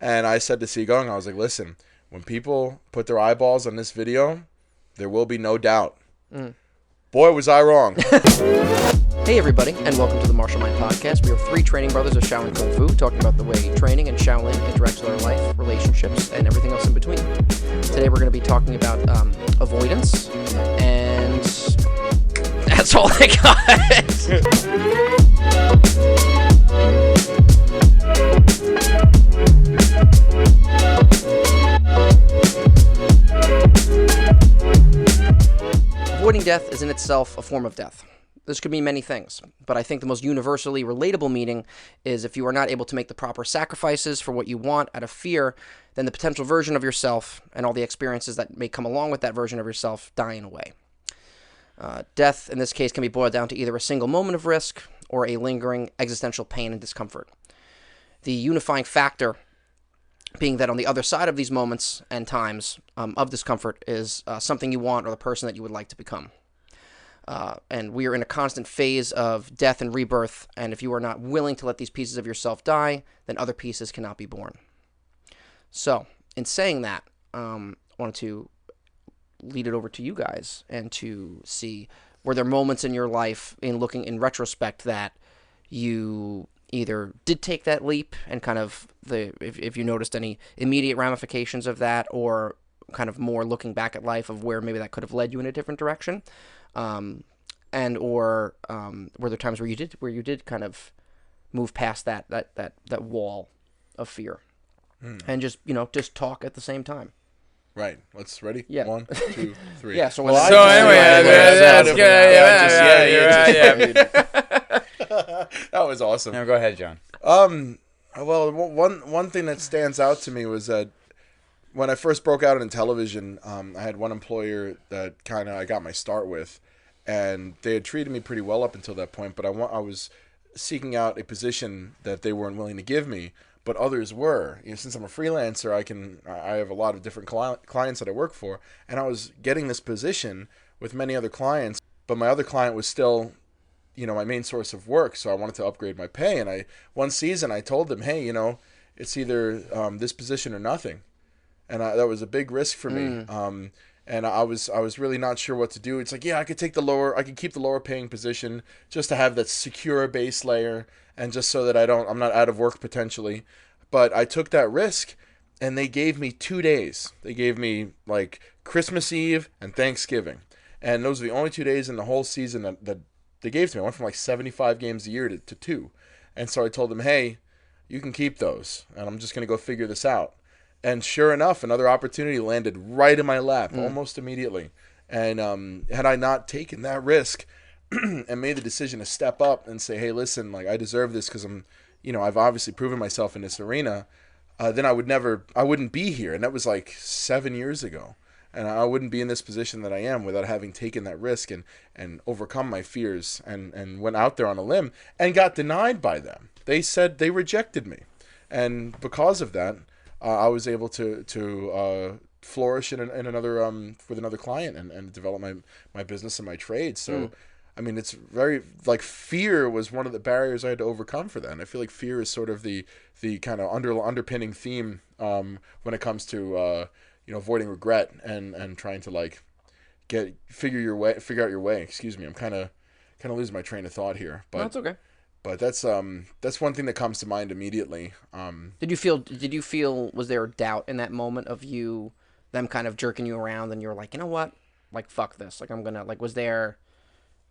And I said to Seagung, I was like, listen, when people put their eyeballs on this video, there will be no doubt. Boy, was I wrong. Hey everybody, and welcome to the Martial Mind Podcast. We are three training brothers of Shaolin Kung Fu, talking about the way training and Shaolin interacts with our life, relationships, and everything else in between. Today we're going to be talking about avoidance, and that's all I got. Avoiding death is in itself a form of death. This could mean many things, but I think the most universally relatable meaning is if you are not able to make the proper sacrifices for what you want out of fear, then the potential version of yourself and all the experiences that may come along with that version of yourself die in a way. Death, in this case, can be boiled down to either a single moment of risk or a lingering existential pain and discomfort. The unifying factor being that on the other side of these moments and times of discomfort is something you want or the person that you would like to become. And we are in a constant phase of death and rebirth, and if you are not willing to let these pieces of yourself die, then other pieces cannot be born. So, in saying that, I wanted to lead it over to you guys and to see, were there moments in your life, in looking in retrospect, that you either did take that leap and kind of if you noticed any immediate ramifications of that, or kind of more looking back at life of where maybe that could have led you in a different direction, or were there times where you did kind of move past that wall of fear, and just talk at the same time. Right. Let's ready? Yeah. 1, 2, 3. Yeah. So that was awesome. No, go ahead, John. Well, one thing that stands out to me was that when I first broke out in television, I had one employer that I got my start with, and they had treated me pretty well up until that point. But I was seeking out a position that they weren't willing to give me, but others were. Since I'm a freelancer, I have a lot of different clients that I work for, and I was getting this position with many other clients, but my other client was still, my main source of work. So I wanted to upgrade my pay, and one season I told them, hey, it's either this position or nothing, and that was a big risk for me. And I was really not sure what to do. It's like, I could keep the lower paying position just to have that secure base layer, and just so that I'm not out of work potentially. But I took that risk, and they gave me 2 days. They gave me like Christmas Eve and Thanksgiving, and those are the only 2 days in the whole season that they gave to me. I went from like 75 games a year to 2, and so I told them, hey, you can keep those, and I'm just gonna go figure this out. And sure enough, another opportunity landed right in my lap almost immediately. And had I not taken that risk and made the decision to step up and say, hey, listen, like, I deserve this because I've obviously proven myself in this arena, then I wouldn't be here. And that was like 7 years ago. And I wouldn't be in this position that I am without having taken that risk and overcome my fears and went out there on a limb and got denied by them. They said they rejected me. And because of that, I was able to flourish in another with another client and develop my business and my trade. So, I mean, it's very, like, fear was one of the barriers I had to overcome for that. And I feel like fear is sort of the kind of underpinning theme when it comes to avoiding regret and trying to like figure out your way. Excuse me, I'm kind of losing my train of thought here. But no, it's okay. But that's one thing that comes to mind immediately. Did you feel, was there a doubt in that moment of them kind of jerking you around, and you were like, you know what? Like, fuck this. Like, I'm going to, like, was there,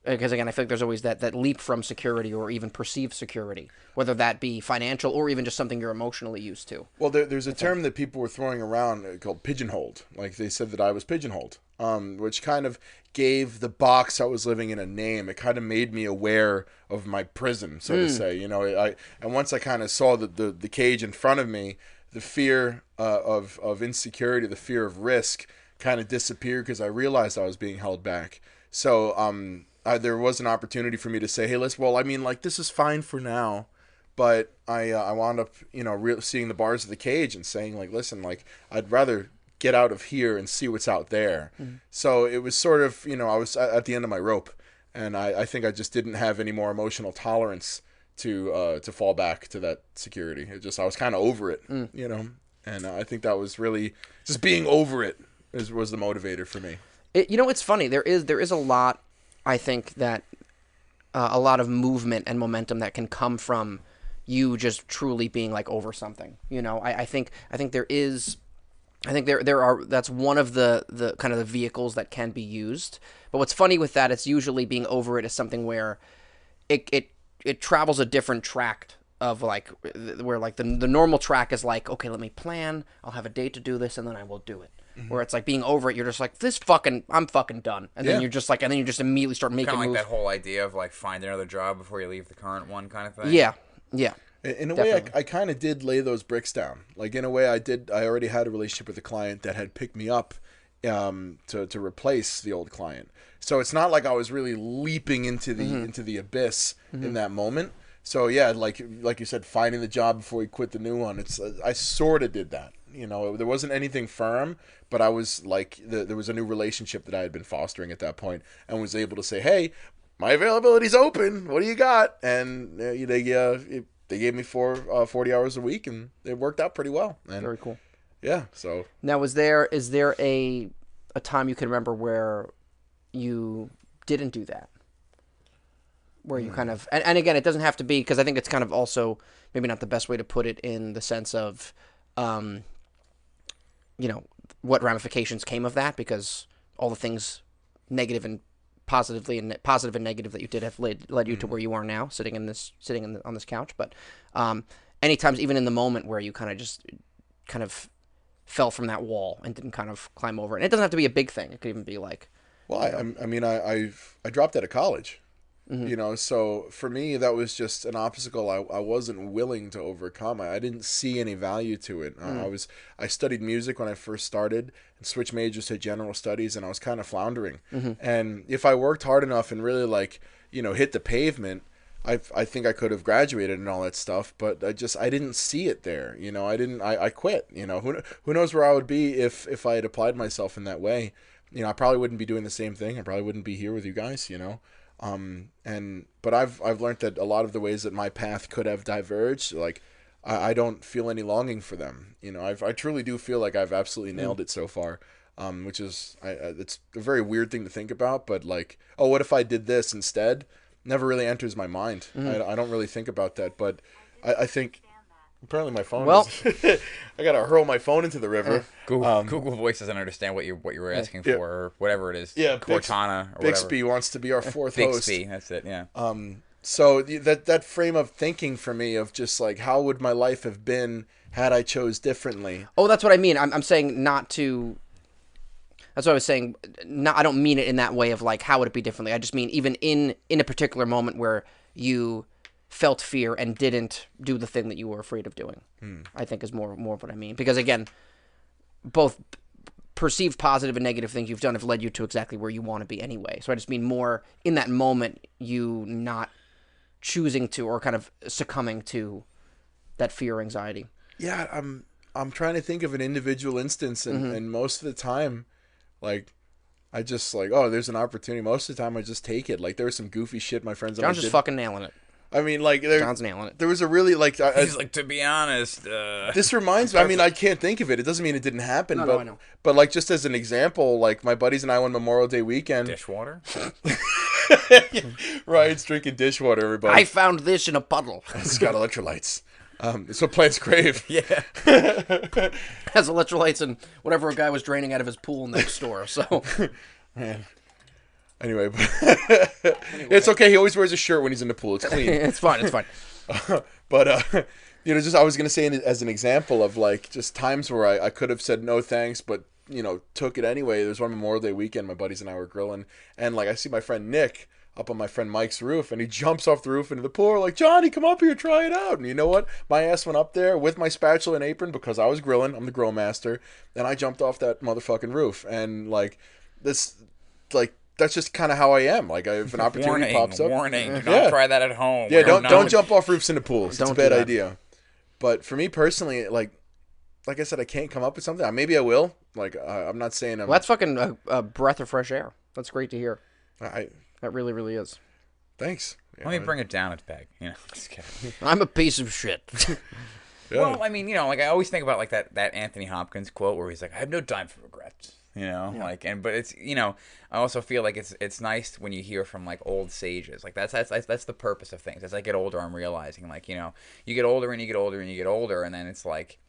because again, I feel like there's always that leap from security or even perceived security, whether that be financial or even just something you're emotionally used to. Well, there's a term that people were throwing around called pigeonholed. Like, they said that I was pigeonholed, which kind of gave the box I was living in a name. It kind of made me aware of my prison, so to say. And once I kind of saw the cage in front of me, the fear of insecurity, the fear of risk kind of disappeared because I realized I was being held back. So there was an opportunity for me to say, hey, this is fine for now. But I wound up, seeing the bars of the cage and saying, like, listen, like, I'd rather get out of here and see what's out there. So it was sort of, I was at the end of my rope, and I think I just didn't have any more emotional tolerance to fall back to that security. I was kind of over it, you know, and I think that was really just being over it was the motivator for me. You know, it's funny. There is a lot, I think, that a lot of movement and momentum that can come from you just truly being like over something. You know, I think there is. I think there are. That's one of the kind of the vehicles that can be used. But what's funny with that, it's usually being over it is something where it travels a different track of like where like the normal track is like, okay, let me plan. I'll have a date to do this, and then I will do it. Where it's like being over it, you're just like, I'm fucking done, and then you're just like, and then you just immediately start making kind of like moves. that whole idea of like find another job before you leave the current one, kind of thing. Yeah. In a Definitely. way, I kind of did lay those bricks down. Like in a way, I already had a relationship with a client that had picked me up to replace the old client. So it's not like I was really leaping into the abyss in that moment. So yeah, like you said, finding the job before you quit the new one. I sort of did that. You know, there wasn't anything firm, but I was like, there was a new relationship that I had been fostering at that point, and was able to say, hey, my availability's open. What do you got? And they gave me 40 hours a week, and it worked out pretty well. And Very cool. yeah. So Now, is there a time you can remember where you didn't do that? Where you kind of, and again, it doesn't have to be, because I think it's kind of also maybe not the best way to put it in the sense of, you know, what ramifications came of that, because all the things negative and positive and negative that you did have led you to where you are now, sitting on this couch. But any times, even in the moment where you kind of fell from that wall and didn't kind of climb over it. And it doesn't have to be a big thing. It could even be like, well, I dropped out of college. You know, so for me, that was just an obstacle I wasn't willing to overcome. I didn't see any value to it. I studied music when I first started and switched majors to general studies, and I was kind of floundering. And if I worked hard enough and really hit the pavement, I think I could have graduated and all that stuff, but I didn't see it there. You know, I quit. You know, who knows where I would be if I had applied myself in that way. You know, I probably wouldn't be doing the same thing. I probably wouldn't be here with you guys, you know. But I've learned that a lot of the ways that my path could have diverged, like I don't feel any longing for them. You know, I truly do feel like I've absolutely nailed it so far. Which is it's a very weird thing to think about, but like, oh, what if I did this instead? Never really enters my mind. I don't really think about that, but I think apparently my phone. Well, I gotta hurl my phone into the river. Google Voice doesn't understand what you were asking for, or whatever it is. Yeah, Cortana or Bixby wants to be our fourth host. Bixby, that's it. Yeah. So that frame of thinking for me of just like, how would my life have been had I chose differently? Oh, that's what I mean. I'm saying not to. That's what I was saying. Not, I don't mean it in that way of like, how would it be differently? I just mean even in a particular moment where you felt fear and didn't do the thing that you were afraid of doing. I think is more of what I mean. Because again, both perceived positive and negative things you've done have led you to exactly where you want to be anyway. So I just mean more in that moment, you not choosing to or kind of succumbing to that fear or anxiety. Yeah, I'm trying to think of an individual instance, and most of the time, like, I just like, oh, there's an opportunity. Most of the time, I just take it. Like, there was some goofy shit my friends and John's I just did. fucking nailing it. I mean, like, John's nailing it. There was a really like. He's like, to be honest. This reminds me. I mean, I can't think of it. It doesn't mean it didn't happen. No, I know. But like, just as an example, like my buddies and I went Memorial Day weekend. Dishwater? Ryan's drinking dishwater. Everybody. I found this in a puddle. It's got electrolytes. It's what plants crave. Yeah. Has electrolytes and whatever a guy was draining out of his pool next door. So, Man. Anyway, it's okay. He always wears a shirt when he's in the pool. It's clean. it's fine. It's fine. But just I was gonna say as an example of like just times where I could have said no thanks, but took it anyway. There's one Memorial Day weekend. My buddies and I were grilling, and like I see my friend Nick up on my friend Mike's roof, and he jumps off the roof into the pool. Like, Johnny, come up here, try it out. And you know what? My ass went up there with my spatula and apron because I was grilling. I'm the grill master, and I jumped off that motherfucking roof. And like this, like. That's just kind of how I am. Like, if an opportunity pops up. Warning. Do not try that at home. Yeah, don't jump off roofs into pools. It's a bad do idea. But for me personally, like I said, I can't come up with something. Maybe I will. Like, I'm not saying I'm... Well, that's fucking a breath of fresh air. That's great to hear. That really, really is. Thanks. Let me bring it down a peg. Just kidding. I'm a piece of shit. Yeah. Well, I mean, like I always think about like that Anthony Hopkins quote where he's like, "I have no time for regrets." But it's I also feel like it's nice when you hear from like old sages. Like that's the purpose of things. As I get older, I'm realizing like you get older and you get older and you get older, and then it's like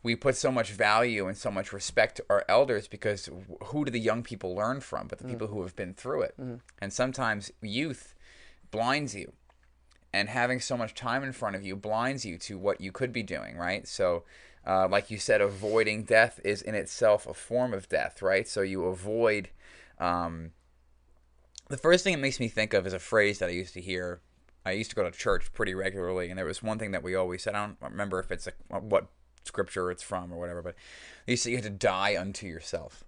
we put so much value and so much respect to our elders because who do the young people learn from? But the people who have been through it. And sometimes youth blinds you, and having so much time in front of you blinds you to what you could be doing, right? So like you said, avoiding death is in itself a form of death, right? So you avoid the first thing it makes me think of is a phrase that I used to hear. I used to go to church pretty regularly, and there was one thing that we always said. I don't remember if it's what scripture it's from or whatever, but they used to say you had to die unto yourself,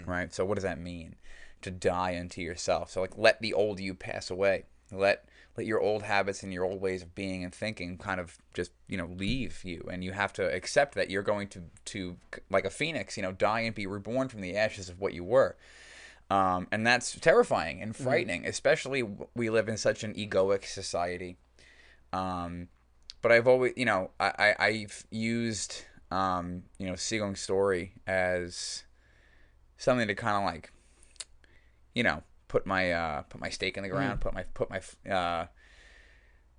right? So what does that mean? To die unto yourself. So like let the old you pass away. Let your old habits and your old ways of being and thinking kind of just leave you, and you have to accept that you're going to like a phoenix, die and be reborn from the ashes of what you were. And that's terrifying and frightening, especially we live in such an egoic society. But I've always, I've used, Seagong's story as something to kind of like, put my stake in the ground,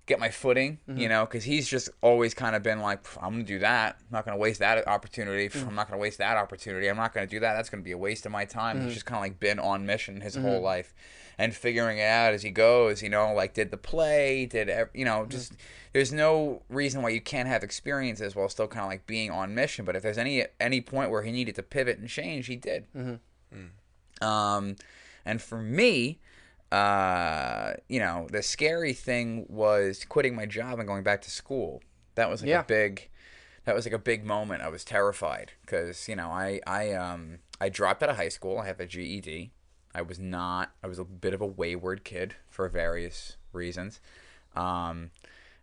get my footing, because he's just always kind of been like, I'm going to do that. I'm not going to waste that opportunity. I'm not going to waste that opportunity. I'm not going to do that. That's going to be a waste of my time. He's just kind of like been on mission his whole life and figuring it out as he goes, like did the play, just there's no reason why you can't have experiences while still kind of like being on mission. But if there's any point where he needed to pivot and change, he did. And for me, the scary thing was quitting my job and going back to school. That was like a big moment. I was terrified because, I dropped out of high school. I have a GED. I was a bit of a wayward kid for various reasons. And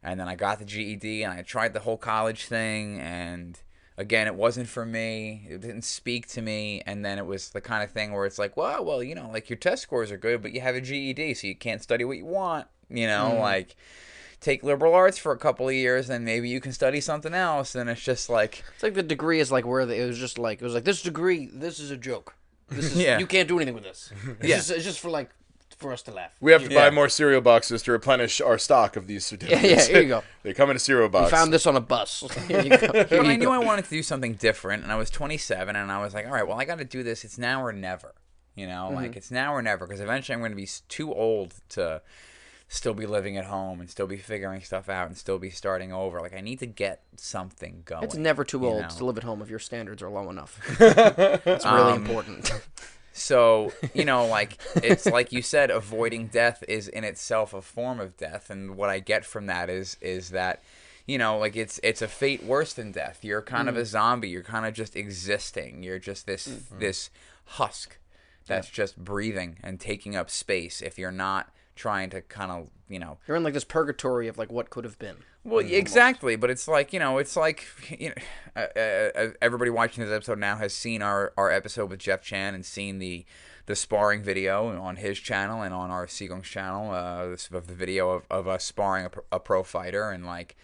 then I got the GED and I tried the whole college thing, and again, it wasn't for me. It didn't speak to me. And then it was the kind of thing where it's like, well, like your test scores are good, but you have a GED, so you can't study what you want. Like take liberal arts for a couple of years, then maybe you can study something else. And it's just like, it's like the degree is like where it was like this degree, this is a joke. This is you can't do anything with this. It's just for us to laugh. We have to buy more cereal boxes to replenish our stock of these certificates. Here you go. They come in a cereal box. We found this on a bus. Here you go. But I knew I wanted to do something different, and I was 27, and I was like, all right, well, I got to do this. It's now or never. Like it's now or never, because eventually I'm going to be too old to still be living at home and still be figuring stuff out and still be starting over. Like I need to get something going. It's never too old to live at home if your standards are low enough. It's really important. So, like, it's like you said, avoiding death is in itself a form of death. And what I get from that is that, like it's a fate worse than death. You're kind of a zombie. You're kind of just existing. You're just this husk that's just breathing and taking up space if you're not trying to kind of, You're in like this purgatory of like what could have been. Well, exactly, but it's like, everybody watching this episode now has seen our episode with Jeff Chan and seen the sparring video on his channel and on our Seagong's channel of the video of us sparring a pro fighter, and like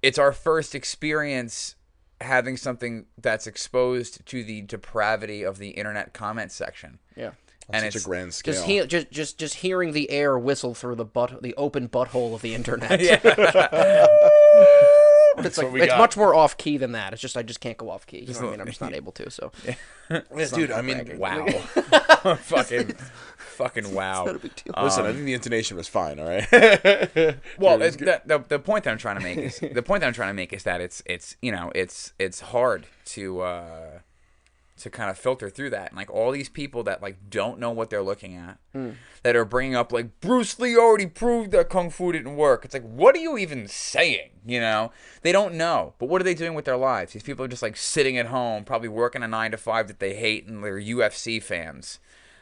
it's our first experience having something that's exposed to the depravity of the internet comment section. Yeah. On such a grand scale. Just hearing the air whistle through the open butthole of the internet. It's like it's much more off key than that. It's just I just can't go off key. You know what I mean? I'm just not able to. So, dude, I mean, wow, fucking wow. It's not a big deal. Listen, I think the intonation was fine. All right. Well, the point that I'm trying to make is that it's hard to kind of filter through that, and like all these people that like don't know what they're looking at, that are bringing up like Bruce Lee already proved that kung fu didn't work. It's like, what are you even saying? They don't know. But what are they doing with their lives? These people are just like sitting at home, probably working a 9-to-5 that they hate, and they're UFC fans.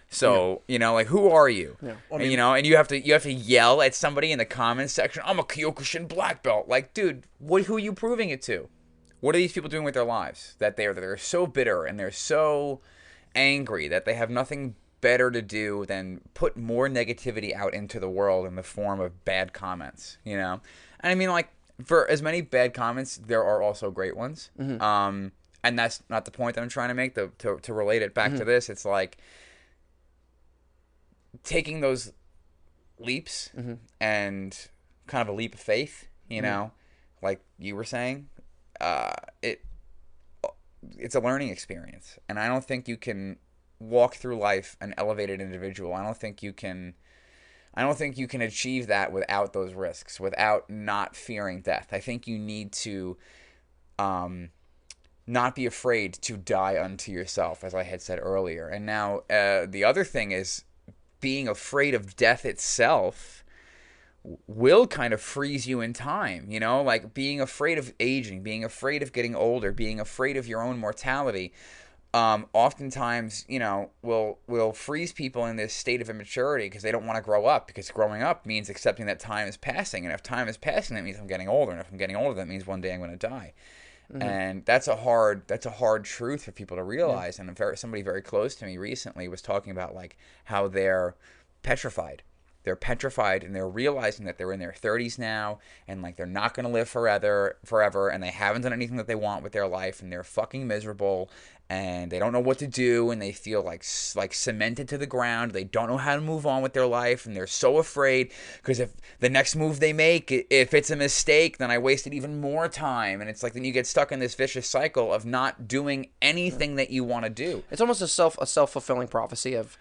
So like, who are you? Yeah. Well, and you have to yell at somebody in the comments section. I'm a Kyokushin black belt. Like, dude, who are you proving it to? What are these people doing with their lives? That they're so bitter and they're so angry that they have nothing better to do than put more negativity out into the world in the form of bad comments, you know? And I mean, like, for as many bad comments, there are also great ones. And that's not the point that I'm trying to make. To relate it back to this, it's like taking those leaps and kind of a leap of faith, you know, like you were saying, it's a learning experience. And I don't think you can walk through life an elevated individual. I don't think you can achieve that without those risks, without not fearing death. I think you need to not be afraid to die unto yourself, as I had said earlier. And now the other thing is being afraid of death itself will kind of freeze you in time, you know, like being afraid of aging, being afraid of getting older, being afraid of your own mortality. Oftentimes, you know, will freeze people in this state of immaturity because they don't want to grow up, because growing up means accepting that time is passing. And if time is passing, that means I'm getting older. And if I'm getting older, that means one day I'm going to die. And that's a hard truth for people to realize. And somebody very close to me recently was talking about like how they're petrified. They're petrified, and they're realizing that they're in their 30s now, and like they're not going to live forever, and they haven't done anything that they want with their life, and they're fucking miserable, and they don't know what to do, and they feel like cemented to the ground. They don't know how to move on with their life, and they're so afraid because if the next move they make, if it's a mistake, then I wasted even more time, and it's like then you get stuck in this vicious cycle of not doing anything that you want to do. It's almost a self-fulfilling prophecy of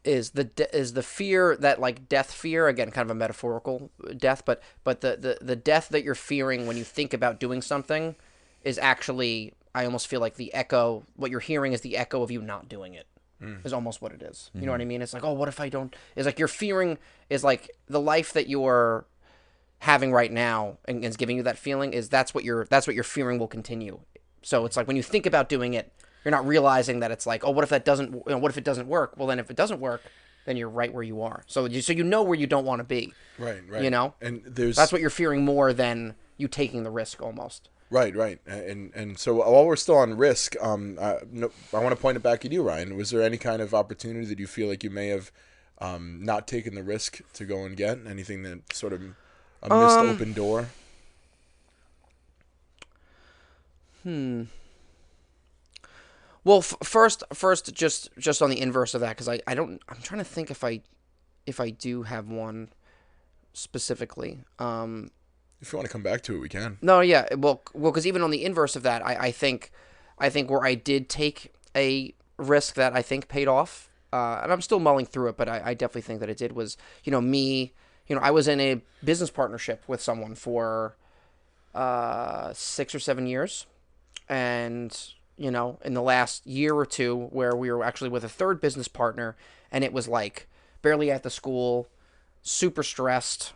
is the fear that, like, death fear, again, kind of a metaphorical death, but the death that you're fearing when you think about doing something is actually, I almost feel like what you're hearing is the echo of you not doing it. Is almost what it is. You know what I mean? It's like, oh, what if I don't? It's like you're fearing is like the life that you're having right now and is giving you that feeling is that's what you're fearing will continue. So it's like when you think about doing it, you're not realizing that it's like, oh, what if that doesn't? What if it doesn't work? Well, then if it doesn't work, then you're right where you are. So you know where you don't want to be. Right. You know, and that's what you're fearing more than you taking the risk almost. Right. And so while we're still on risk, I want to point it back at you, Ryan. Was there any kind of opportunity that you feel like you may have not taken the risk to go and get? Anything that sort of a missed open door? Well, first, just on the inverse of that, because I'm trying to think if I do have one specifically. If you want to come back to it, we can. No, yeah, well, because even on the inverse of that, I think where I did take a risk that I think paid off, and I'm still mulling through it, but I definitely think that it did was, I was in a business partnership with someone for 6 or 7 years, and in the last year or two where we were actually with a third business partner, and it was like barely at the school, super stressed,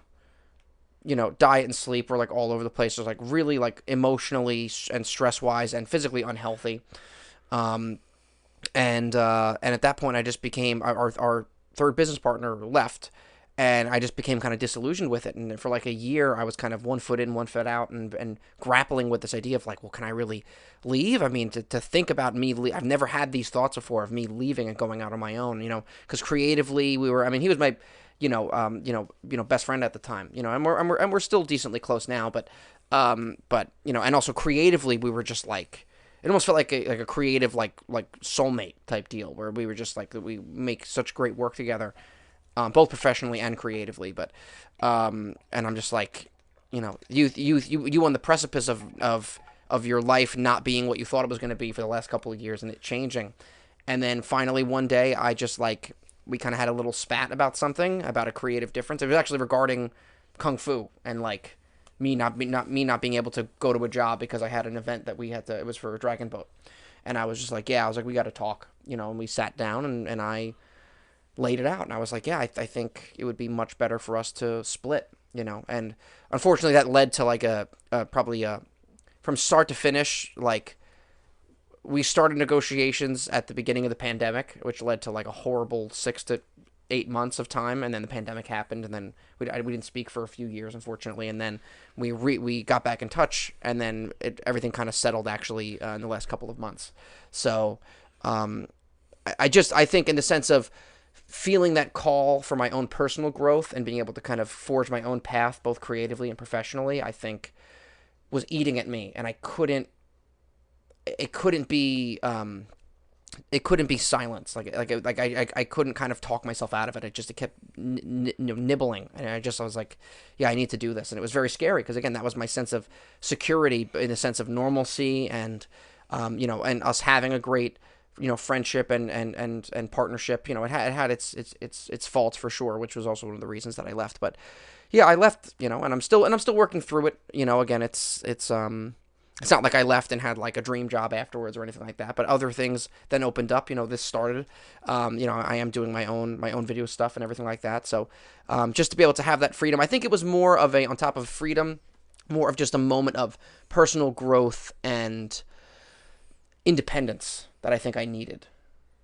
diet and sleep were like all over the place. It was like really like emotionally and stress wise and physically unhealthy. And at that point I just became our third business partner left, and I just became kind of disillusioned with it. And for like a year, I was kind of one foot in, one foot out, and grappling with this idea of like, well, can I really leave? I mean, to think about me, I've never had these thoughts before of me leaving and going out on my own, because creatively he was my, best friend at the time, and we're still decently close now, but and also creatively we were just like, it almost felt like a creative, like soulmate type deal where we were just like, we make such great work together. Both professionally and creatively, but and I'm just like, you on the precipice of your life not being what you thought it was going to be for the last couple of years, and it changing, and then finally one day I just like, we kind of had a little spat about something, about a creative difference. It was actually regarding kung fu and like me not being able to go to a job because I had an event that it was for a dragon boat, and I was just like, I was like, we got to talk, and we sat down and I laid it out, and I was like, I think it would be much better for us to split, and unfortunately that led to like probably from start to finish, like we started negotiations at the beginning of the pandemic, which led to like a horrible 6 to 8 months of time, and then the pandemic happened, and then we didn't speak for a few years, unfortunately, and then we got back in touch, and then everything kind of settled actually in the last couple of months. So I think in the sense of feeling that call for my own personal growth and being able to kind of forge my own path, both creatively and professionally, I think was eating at me, and it couldn't be silence. I couldn't kind of talk myself out of it. It kept nibbling, and I was like, yeah, I need to do this. And it was very scary because, again, that was my sense of security, in a sense of normalcy, and and us having a great friendship and partnership. It had its faults for sure, which was also one of the reasons that I left. But yeah, I left, and I'm still working through it. Again, it's not like I left and had like a dream job afterwards or anything like that, but other things then opened up. This started. I am doing my own video stuff and everything like that. So just to be able to have that freedom, I think it was more of on top of freedom, more of just a moment of personal growth and independence that I think I needed.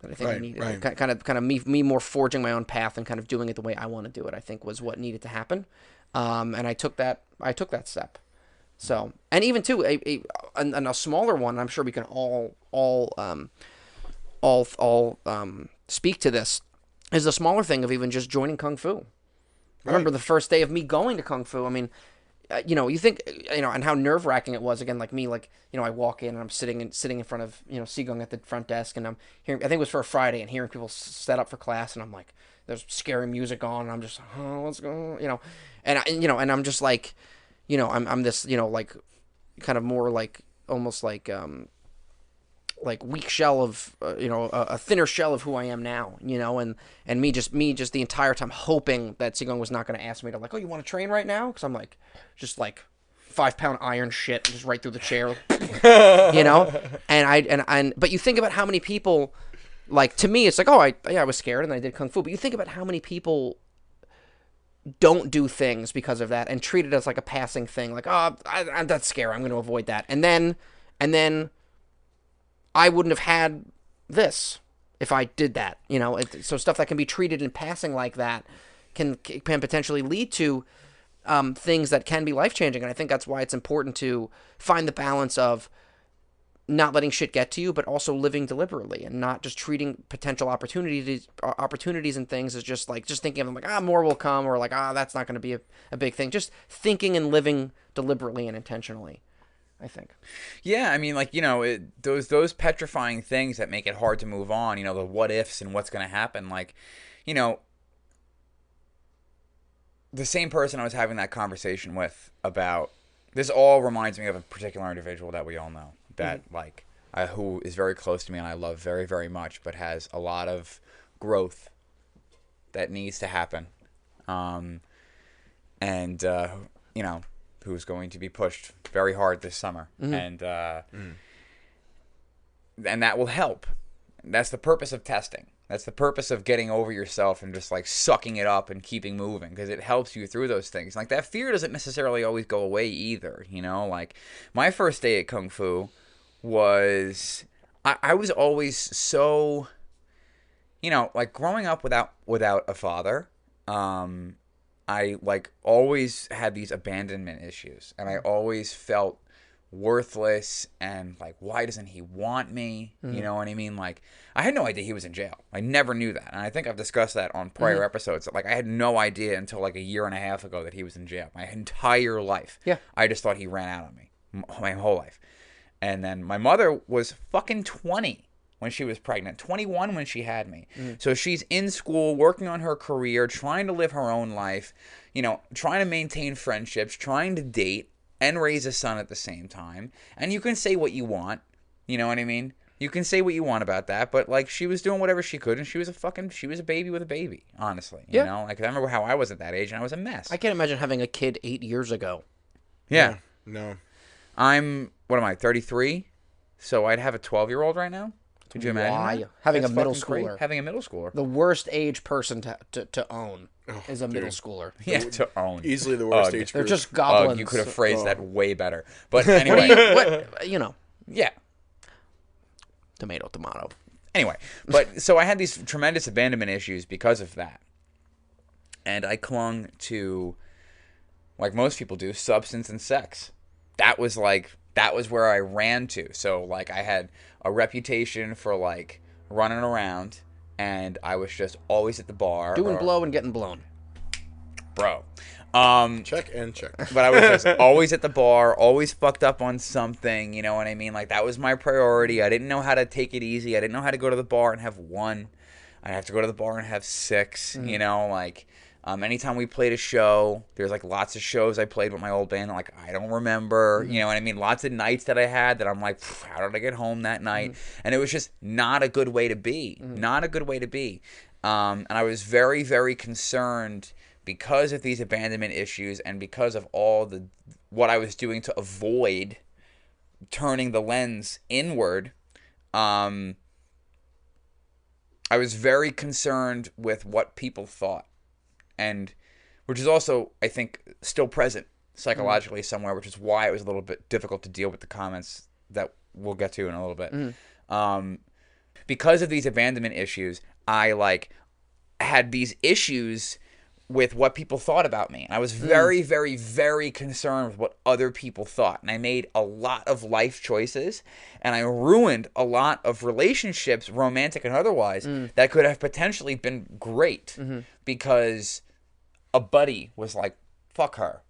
Right. Kind of me more forging my own path and kind of doing it the way I want to do it, I think was what needed to happen. And I took that step. So, and even too, a smaller one, I'm sure we can all speak to this, is the smaller thing of even just joining Kung Fu. I remember the first day of me going to Kung Fu. I mean, you think, and how nerve-wracking it was. Again, like me, I walk in and I'm sitting in front of, Seagung at the front desk, and I'm hearing, I think it was for a Friday, and hearing people set up for class, and I'm like, there's scary music on, and I'm just, oh, what's going on, and I'm just like, I'm this, like, kind of more like, almost like weak shell of, a thinner shell of who I am now, and me just the entire time hoping that Seagung was not going to ask me to, like, oh, you want to train right now? Because I'm like, just like 5-pound iron shit, just right through the chair, but you think about how many people, like, to me, it's like, oh, I was scared and I did Kung Fu, but you think about how many people don't do things because of that and treat it as like a passing thing, like, oh, that's scary, I'm going to avoid that, and then I wouldn't have had this if I did that, so stuff that can be treated in passing like that can potentially lead to things that can be life-changing. And I think that's why it's important to find the balance of not letting shit get to you, but also living deliberately and not just treating potential opportunities and things as just thinking of them like, more will come, or like, that's not going to be a big thing. Just thinking and living deliberately and intentionally, I think. Yeah, I mean, like, those petrifying things that make it hard to move on, the what ifs and what's going to happen, like, the same person I was having that conversation with about this all reminds me of a particular individual that we all know that, like, who is very close to me and I love very, very much, but has a lot of growth that needs to happen, and who's going to be pushed very hard this summer, and that will help. That's the purpose of testing. That's the purpose of getting over yourself and just, like, sucking it up and keeping moving, because it helps you through those things. Like, that fear doesn't necessarily always go away either, Like, my first day at Kung Fu was, I was always so, like, growing up without a father, I, like, always had these abandonment issues, and I always felt worthless and like, why doesn't he want me? You know what I mean? Like, I had no idea he was in jail. I never knew that, and I think I've discussed that on prior episodes. Like, I had no idea until like a year and a half ago that he was in jail. My entire life, I just thought he ran out on me my whole life. And then my mother was fucking 20 when she was pregnant, 21 when she had me. So she's in school, working on her career, trying to live her own life, trying to maintain friendships, trying to date and raise a son at the same time. And you can say what you want, you know what I mean? You can say what you want about that, but, like, she was doing whatever she could, and she was a baby with a baby, honestly. You know? Like, I remember how I was at that age, and I was a mess. I can't imagine having a kid 8 years ago. Yeah. No. What am I, 33? So I'd have a 12-year-old right now? Could you imagine that? Having That's a middle fucking schooler. Great. Having a middle schooler. The worst age person to own is a middle schooler. Yeah, to own. Easily the worst age They're group. just goblins. You could have phrased that way better. But anyway. Yeah. Tomato. Anyway, but so I had these tremendous abandonment issues because of that. And I clung to, like most people do, substance and sex. That was where I ran to. So, like, I had a reputation for, like, running around, and I was just always at the bar. Doing blow and getting blown. Bro. Check and check. But I was just always at the bar, always fucked up on something, you know what I mean? Like, that was my priority. I didn't know how to take it easy. I didn't know how to go to the bar and have one. I'd have to go to the bar and have 6, you know? Like, anytime we played a show, there's, like, lots of shows I played with my old band. Like, I don't remember, you know what I mean? Lots of nights that I had that I'm like, how did I get home that night? And it was just not a good way to be. Not a good way to be. And I was very, very concerned because of these abandonment issues and because of all what I was doing to avoid turning the lens inward. I was very concerned with what people thought, and which is also, I think, still present psychologically somewhere, which is why it was a little bit difficult to deal with the comments that we'll get to in a little bit. Because of these abandonment issues, I had these issues with what people thought about me. And I was very, very, very concerned with what other people thought. And I made a lot of life choices, and I ruined a lot of relationships, romantic and otherwise, that could have potentially been great because a buddy was like, fuck her.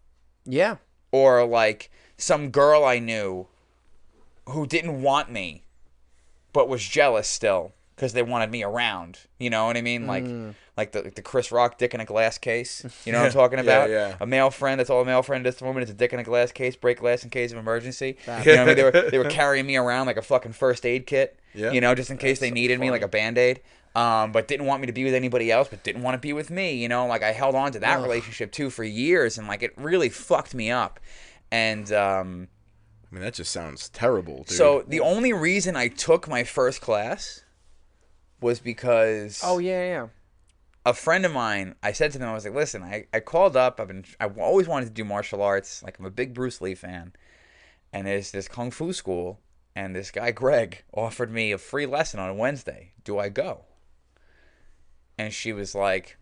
Yeah. Or like some girl I knew who didn't want me but was jealous still because they wanted me around. You know what I mean? Like the Chris Rock dick in a glass case. You know what I'm talking about? Yeah. A male friend. That's all a male friend is to woman. It's a dick in a glass case. Break glass in case of emergency. You know what I mean? They were carrying me around like a fucking first aid kit. Yeah. You know, just in case they needed me, like a Band-Aid. But didn't want me to be with anybody else, but didn't want to be with me. You know, like I held on to that relationship too for years, and like it really fucked me up. And I mean, that just sounds terrible, dude. So the only reason I took my first class was because a friend of mine, I said to them, I was like, listen, I called up, I've always wanted to do martial arts, like I'm a big Bruce Lee fan, and there's this kung fu school, and this guy Greg offered me a free lesson on a Wednesday. Do I go? And she was like,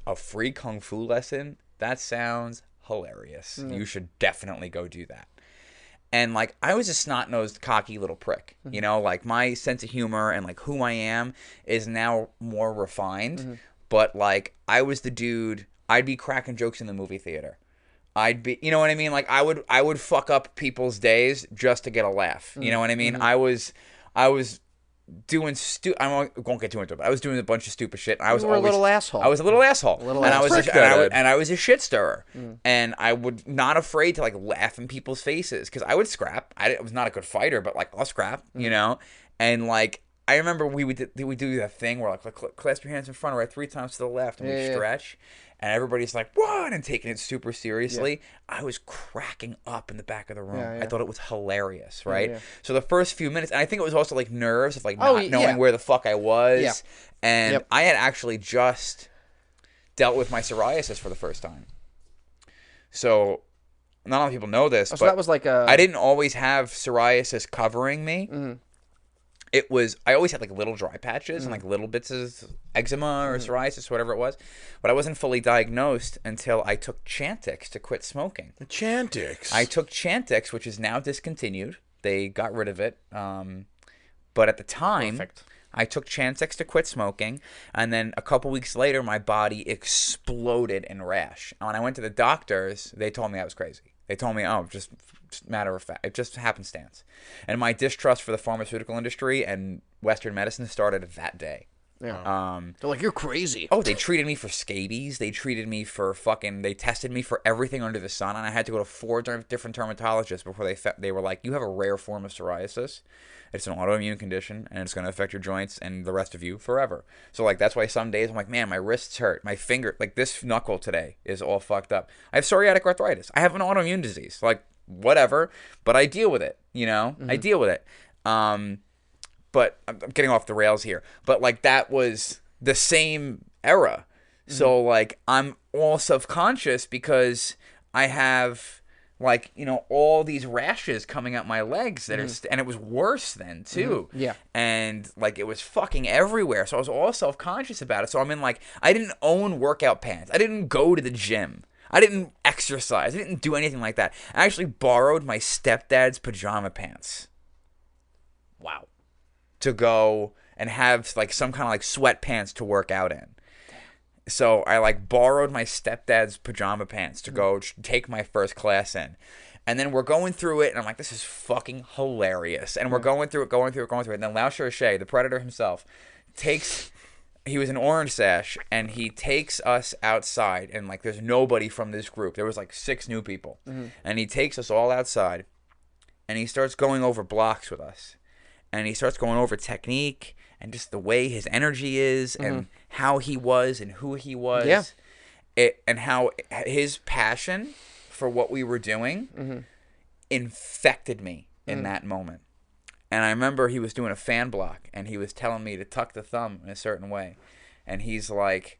a free kung fu lesson? That sounds hilarious. You should definitely go do that. And, like, I was a snot-nosed, cocky little prick. You know, like, my sense of humor and, like, who I am is now more refined. But, like, I was the dude, I'd be cracking jokes in the movie theater. I'd be, you know what I mean? Like, I would fuck up people's days just to get a laugh. You know what I mean? I was doing I won't get too into it, but I was doing a bunch of stupid shit. I was a little asshole. I was a little asshole. And I was a shit stirrer. Mm. And I would not afraid to like laugh in people's faces because I would scrap. I was not a good fighter, but like I'll scrap, you know? And like I remember we would do that thing where like clasp your hands in front, right, 3 times to the left, and we stretch. And everybody's like, what? And taking it super seriously. Yeah. I was cracking up in the back of the room. I thought it was hilarious, right? So the first few minutes, and I think it was also like nerves of like not knowing where the fuck I was. Yeah. And I had actually just dealt with my psoriasis for the first time. So not a lot of people know this, but that was like I didn't always have psoriasis covering me. It was, I always had like little dry patches and like little bits of eczema or psoriasis, whatever it was. But I wasn't fully diagnosed until I took Chantix to quit smoking. Chantix? I took Chantix, which is now discontinued. They got rid of it. But at the time, I took Chantix to quit smoking. And then a couple weeks later, my body exploded in rash. And when I went to the doctors, they told me I was crazy. They told me, oh, just matter of fact, it just happenstance. And my distrust for the pharmaceutical industry and Western medicine started that day. Yeah. They're like, you're crazy. Oh, they treated me for scabies. They treated me for they tested me for everything under the sun. And I had to go to 4 different dermatologists before they were like, you have a rare form of psoriasis. It's an autoimmune condition, and it's going to affect your joints and the rest of you forever. So, like, that's why some days I'm like, man, my wrists hurt. My finger, like this knuckle today is all fucked up. I have psoriatic arthritis. I have an autoimmune disease. Like, whatever. But I deal with it, you know? I deal with it. But I'm getting off the rails here. But, like, that was the same era. So, like, I'm all self-conscious because I have, like, you know, all these rashes coming up my legs that are and it was worse then too. Yeah. And like it was fucking everywhere. So I was all self-conscious about it. So I mean, like, I didn't own workout pants. I didn't go to the gym. I didn't exercise. I didn't do anything like that. I actually borrowed my stepdad's pajama pants. Wow. to go and have like some kind of like sweatpants to work out in. So I like borrowed my stepdad's pajama pants to go take my first class in. And then we're going through it, and I'm like, this is fucking hilarious. And we're going through it. And then Lao Cherche, the Predator himself, he was an orange sash, and he takes us outside, and like there's nobody from this group. There was like 6 new people. And he takes us all outside, and he starts going over blocks with us. And he starts going over technique and just the way his energy is and how he was and who he was. And how his passion for what we were doing infected me in that moment. And I remember he was doing a fan block, and he was telling me to tuck the thumb in a certain way. And he's like,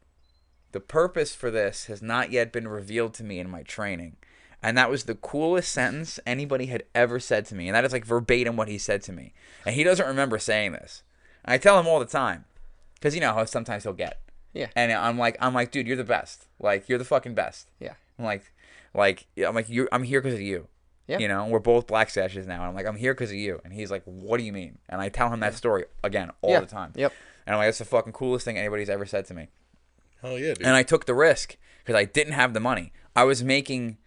the purpose for this has not yet been revealed to me in my training. And that was the coolest sentence anybody had ever said to me. And that is like verbatim what he said to me. And he doesn't remember saying this. And I tell him all the time. Because you know how sometimes he'll get. Yeah. And I'm like, dude, you're the best. Like, you're the fucking best. Yeah. I'm like, I'm here because of you. Yeah. You know, we're both black sashes now. And I'm like, I'm here because of you. And he's like, what do you mean? And I tell him that story again all the time. Yep. And I'm like, that's the fucking coolest thing anybody's ever said to me. Hell yeah, dude. And I took the risk because I didn't have the money. I was making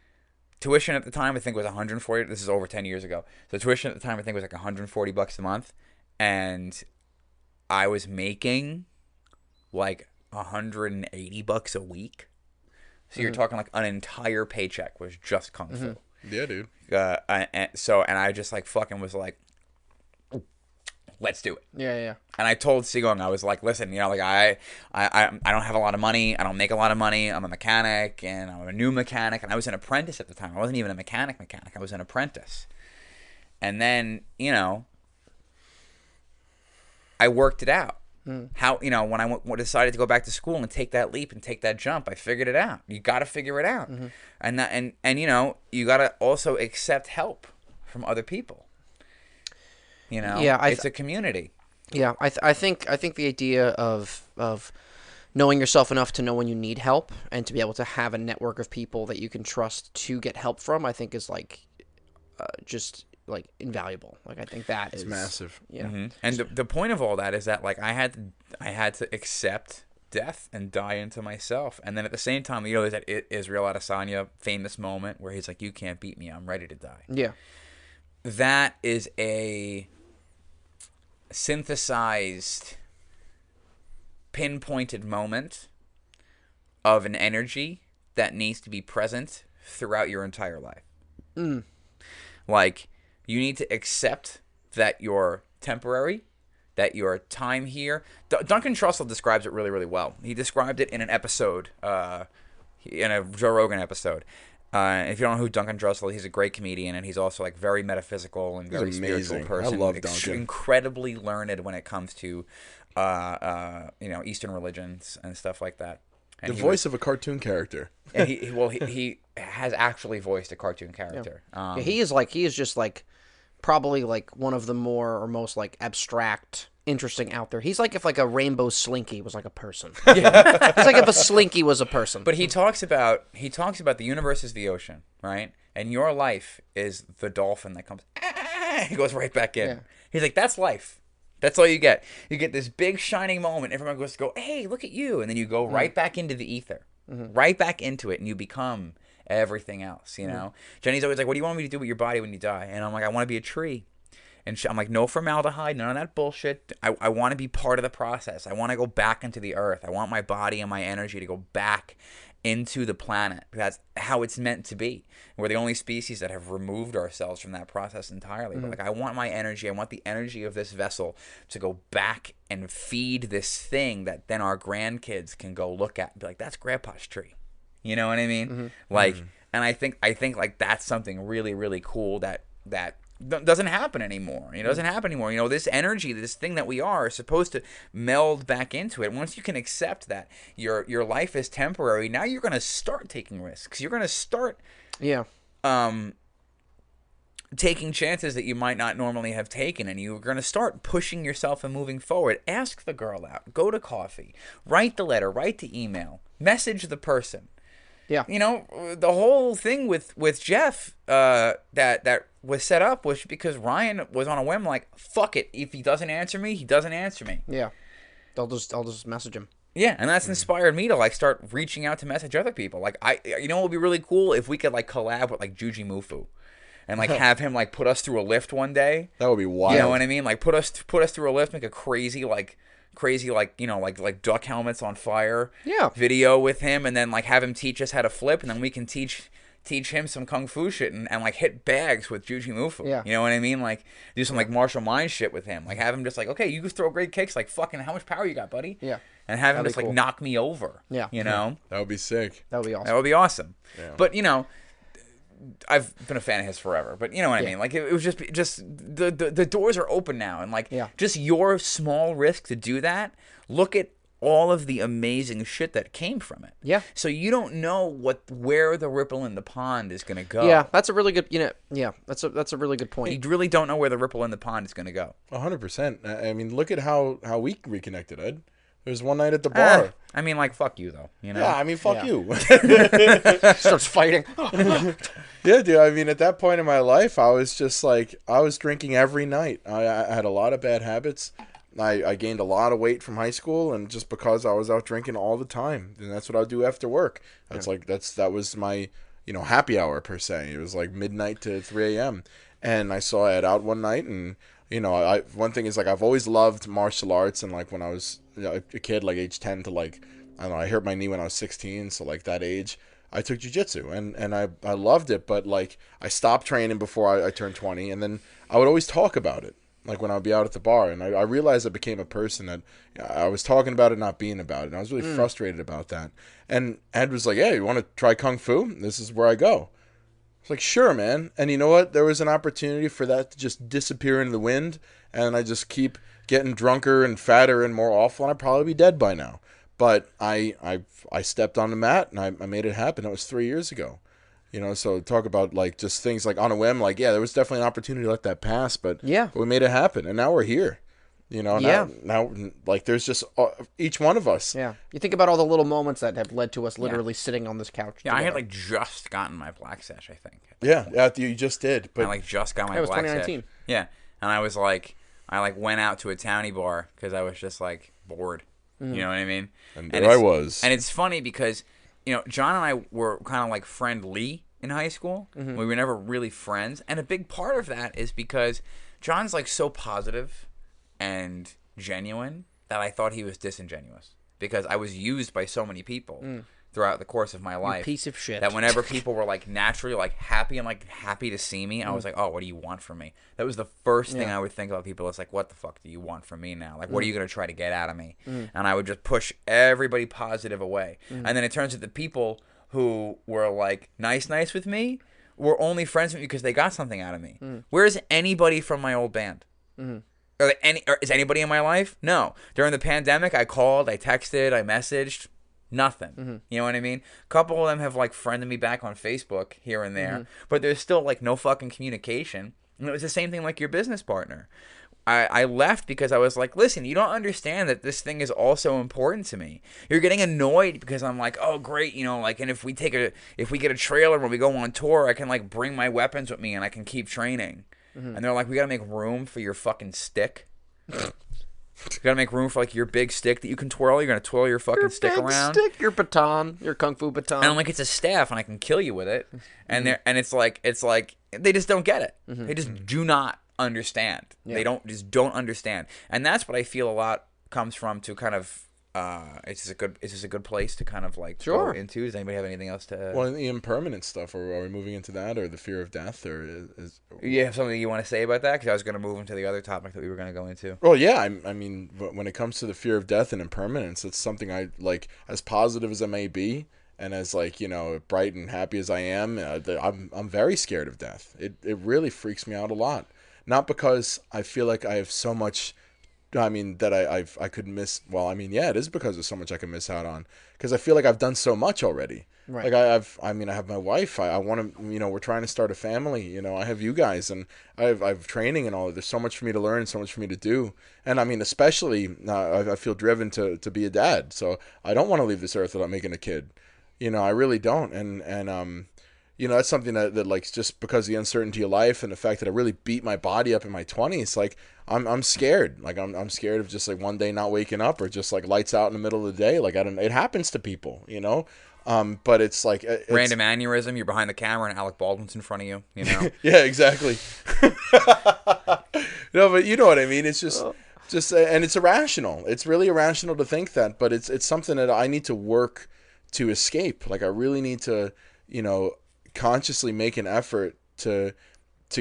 tuition at the time, I think it was $140. This is over 10 years ago. So tuition at the time, I think was like $140 a month. And I was making like $180 a week. So you're talking like an entire paycheck was just Kung Fu. Yeah, dude. And I just like fucking was like, let's do it. Yeah. And I told Sigong, I was like, listen, you know, like I don't have a lot of money. I don't make a lot of money. I'm a mechanic, and I'm a new mechanic. And I was an apprentice at the time. I wasn't even a mechanic. I was an apprentice. And then, you know, I worked it out. How, you know, when I decided to go back to school and take that leap and take that jump, I figured it out. You got to figure it out. And you know, you got to also accept help from other people. You know, it's a community. Yeah, I think the idea of knowing yourself enough to know when you need help and to be able to have a network of people that you can trust to get help from, I think is like just like invaluable. Like I think that is massive. Yeah. And the point of all that is that like I had to accept death and die into myself. And then at the same time, you know, there's that Israel Adesanya famous moment where he's like, you can't beat me, I'm ready to die. Yeah. That is a synthesized, pinpointed moment of an energy that needs to be present throughout your entire life. Like, you need to accept that you're temporary, that your time here. Duncan Trussell describes it really, really well. He described it in an episode, in a Joe Rogan episode. If you don't know who Duncan Trussell, he's a great comedian, and he's also like very metaphysical and very spiritual person. I love Duncan. Incredibly learned when it comes to, you know, Eastern religions and stuff like that. And the voice of a cartoon character. And he has actually voiced a cartoon character. Yeah. He is just like probably like one of the more or most like abstract, interesting out there. He's like if like a rainbow slinky was like a person. It's like if a slinky was a person. But he talks about the universe is the ocean, right? And your life is the dolphin that comes. He goes right back in. Yeah. He's like, that's life. That's all you get. You get this big shining moment. Everyone goes to go, hey, look at you, and then you go right back into the ether, right back into it, and you become everything else. You know. Jenny's always like, what do you want me to do with your body when you die? And I'm like, I want to be a tree. And I'm like, no formaldehyde, none of that bullshit. I want to be part of the process. I want to go back into the earth. I want my body and my energy to go back into the planet. That's how it's meant to be. We're the only species that have removed ourselves from that process entirely. But like, I want my energy. I want the energy of this vessel to go back and feed this thing that then our grandkids can go look at and be like, that's Grandpa's tree. You know what I mean? Like, and I think like that's something really, really cool that doesn't happen anymore. It doesn't happen anymore. You know, this energy, this thing that we are supposed to meld back into it. Once you can accept that your life is temporary, now you're going to start taking risks. You're going to start taking chances that you might not normally have taken, and you're going to start pushing yourself and moving forward. Ask the girl out. Go to coffee. Write the letter. Write the email. Message the person. Yeah. You know, the whole thing with Jeff that was set up was because Ryan was on a whim, like, fuck it. If he doesn't answer me, he doesn't answer me. Yeah. I'll just message him. Yeah, and that's inspired me to like start reaching out to message other people. Like what would be really cool if we could like collab with like Juji Mufu, and like have him like put us through a lift one day. That would be wild. You know what I mean? Like put us through a lift, make a crazy like like duck helmets on fire. Yeah. Video with him, and then like have him teach us how to flip, and then we can teach him some kung fu shit and like hit bags with Juji Mufu. Yeah. You know what I mean? Like do some like martial mind shit with him. Like have him just like, okay, you can throw great kicks. Like fucking, how much power you got, buddy? Yeah. And have him That'd just be cool. like knock me over. Yeah. You know? That would be sick. That would be awesome. That would be awesome. Yeah. But you know, I've been a fan of his forever. But you know what I mean? Like it was just the doors are open now, and like just your small risk to do that. Look at all of the amazing shit that came from it. Yeah. So you don't know where the ripple in the pond is going to go. Yeah, that's a really good. That's a really good point. You really don't know where the ripple in the pond is going to go. 100%. I mean, look at how we reconnected, Ed. There was one night at the bar. I mean, like, fuck you, though. You know? Yeah, I mean, fuck you. Starts fighting. Yeah, dude. I mean, at that point in my life, I was just like, I was drinking every night. I had a lot of bad habits. I gained a lot of weight from high school, and just because I was out drinking all the time, and that's what I would do after work. That's like that was my happy hour per se. It was like midnight to 3 a.m. And I saw Ed out one night, and one thing is like I've always loved martial arts, and like when I was a kid, like age 10 to like I don't know, I hurt my knee when I was 16, so like that age. I took jiu-jitsu, and I loved it, but like I stopped training before I turned 20, and then I would always talk about it. Like when I would be out at the bar, and I realized I became a person that I was talking about it, not being about it. And I was really frustrated about that. And Ed was like, "Hey, you want to try Kung Fu? This is where I go." I was like, "Sure, man." And you know what? There was an opportunity for that to just disappear in the wind, and I just keep getting drunker and fatter and more awful, and I'd probably be dead by now. But I stepped on the mat, and I made it happen. It was 3 years ago. So talk about like just things like on a whim, like, yeah, there was definitely an opportunity to let that pass, but we made it happen, and now we're here. Now like there's just each one of us. Yeah. You think about all the little moments that have led to us literally sitting on this couch. Yeah, together. I had like just gotten my black sash, I think. Yeah, you just did. But I like just got my it was black 2019. sash. Yeah, and I was like, I went out to a townie bar because I was just like bored. You know what I mean? And there I was. And it's funny because John and I were kind of like friendly in high school. We were never really friends, and a big part of that is because John's like so positive and genuine that I thought he was disingenuous because I was used by so many people throughout the course of my life. You piece of shit. That whenever people were like naturally like happy and like happy to see me, I was like, oh, what do you want from me? That was the first thing I would think about people. It's like, what the fuck do you want from me now? Like, what are you going to try to get out of me? And I would just push everybody positive away. And then it turns out the people who were like nice with me were only friends with me because they got something out of me. Where's anybody from my old band? Is anybody in my life? No. During the pandemic, I called, I texted, I messaged. Nothing. You know what I mean? A couple of them have like friended me back on Facebook here and there, but there's still like no fucking communication. And it was the same thing like your business partner. I left because I was like, listen, you don't understand that this thing is also important to me. You're getting annoyed because I'm like, oh great, like, and if we get a trailer when we go on tour, I can like bring my weapons with me and I can keep training. And they're like, we gotta make room for your fucking stick. You gotta make room for like your big stick that you can twirl. You're gonna twirl your fucking stick around. Your baton, your kung fu baton. And I'm like, it's a staff, and I can kill you with it. And it's like they just don't get it. They just do not understand. They don't understand. And that's what I feel a lot comes from to kind of. It's just a good place to kind of like go into. Does anybody have anything else to? Well, the impermanent stuff, or are we moving into that, or the fear of death, or is? You have something you want to say about that? Because I was going to move into the other topic that we were going to go into. Well, yeah, I mean, when it comes to the fear of death and impermanence, it's something I like. As positive as I may be, and as like bright and happy as I am, I'm very scared of death. It really freaks me out a lot. Not because I feel like I have so much. I mean that I could miss. Well, I mean, yeah, it is because there's so much I can miss out on. Because I feel like I've done so much already. Right. Like I have my wife. I want to. We're trying to start a family. I have you guys, and I've training and all. There's so much for me to learn, so much for me to do. And I mean, especially I feel driven to be a dad. So I don't want to leave this earth without making a kid. I really don't. And that's something that like, just because of the uncertainty of life and the fact that I really beat my body up in my 20s, like I'm scared. Like I'm scared of just like one day not waking up, or just like lights out in the middle of the day. Like I don't, it happens to people, but it's like Random aneurysm. You're behind the camera and Alec Baldwin's in front of you. yeah, exactly. No, but you know what I mean. It's just and it's irrational. It's really irrational to think that, but it's something that I need to work to escape. Like I really need to, consciously make an effort to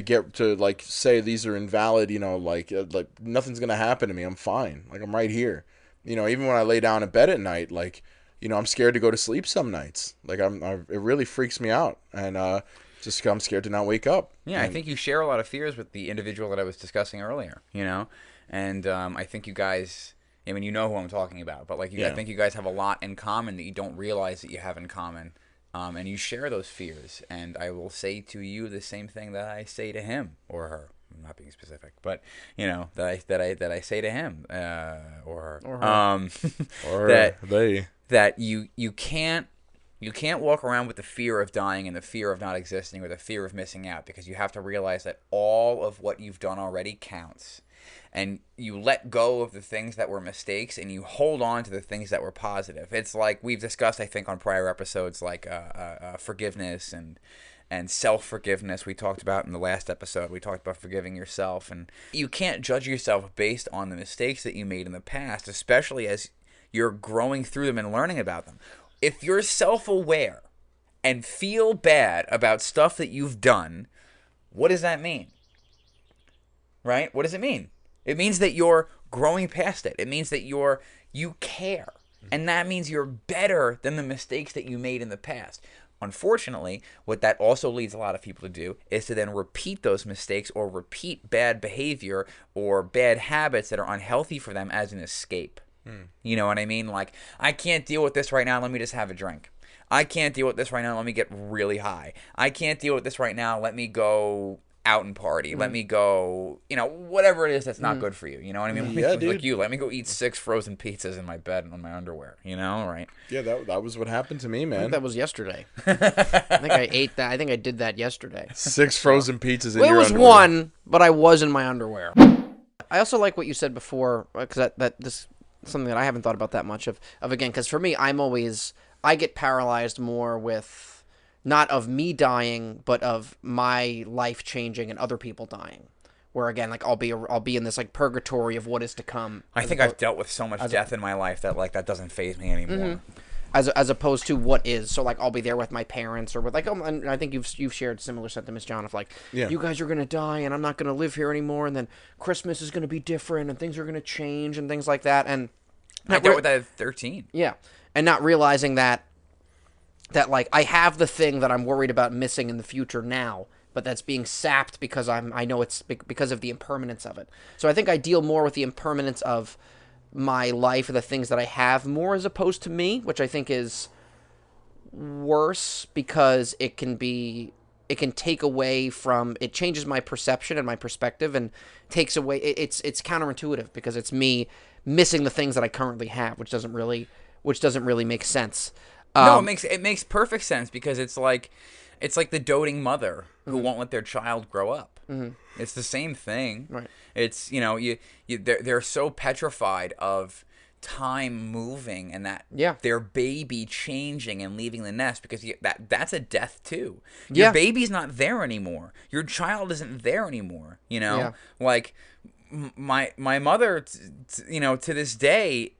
get to, like, say these are invalid. Like nothing's gonna happen to me. I'm fine. Like I'm right here. Even when I lay down in bed at night, like, I'm scared to go to sleep some nights. Like it really freaks me out, and just 'cause I'm scared to not wake up. Yeah, I think you share a lot of fears with the individual that I was discussing earlier. And I think you guys, I mean, you know who I'm talking about, but like, I think you guys have a lot in common that you don't realize that you have in common, and you share those fears. And I will say to you the same thing that I say to him or her. I'm not being specific, but that I say to him or her, or they, that you can't walk around with the fear of dying and the fear of not existing or the fear of missing out, because you have to realize that all of what you've done already counts. And you let go of the things that were mistakes and you hold on to the things that were positive. It's like we've discussed, I think, on prior episodes, like forgiveness and self-forgiveness. We talked about in the last episode. We talked about forgiving yourself. And you can't judge yourself based on the mistakes that you made in the past, especially as you're growing through them and learning about them. If you're self-aware and feel bad about stuff that you've done, what does that mean? Right? What does it mean? It means that you're growing past it. It means that you care. And that means you're better than the mistakes that you made in the past. Unfortunately, what that also leads a lot of people to do is to then repeat those mistakes or repeat bad behavior or bad habits that are unhealthy for them as an escape. You know what I mean? Like, I can't deal with this right now. Let me just have a drink. I can't deal with this right now. Let me get really high. I can't deal with this right now. Let me go out and party. Let me go, whatever it is that's not good for you. You know what I mean? Yeah, dude. Like you, let me go eat 6 frozen pizzas in my bed and on my underwear. Right? Yeah, that was what happened to me, man. I think that was yesterday. I think I ate that. I think I did that yesterday. 6 frozen pizzas in Well, your it was underwear. one, but I was in my underwear. I also like what you said before, because this is something that I haven't thought about that much of again, because for me, I get paralyzed more with not of me dying, but of my life changing and other people dying. Where again, like I'll be in this like purgatory of what is to come. I think I've dealt with so much death in my life that like that doesn't faze me anymore. As opposed to what is. So like I'll be there with my parents or with like and I think you've shared similar sentiments, John, of like you guys are gonna die and I'm not gonna live here anymore, and then Christmas is gonna be different and things are gonna change and things like that. And I dealt with that at 13. Yeah, and not realizing that like I have the thing that I'm worried about missing in the future now, but that's being sapped because I know it's because of the impermanence of it. So I think I deal more with the impermanence of my life or the things that I have more as opposed to me, which I think is worse because it can take away from, it changes my perception and my perspective and takes away, it's counterintuitive because it's me missing the things that I currently have, which doesn't really make sense. No, it makes perfect sense because it's like the doting mother who won't let their child grow up. It's the same thing. Right. It's they're so petrified of time moving and that their baby changing and leaving the nest because that's a death too. Your baby's not there anymore. Your child isn't there anymore. Like my mother, to this day.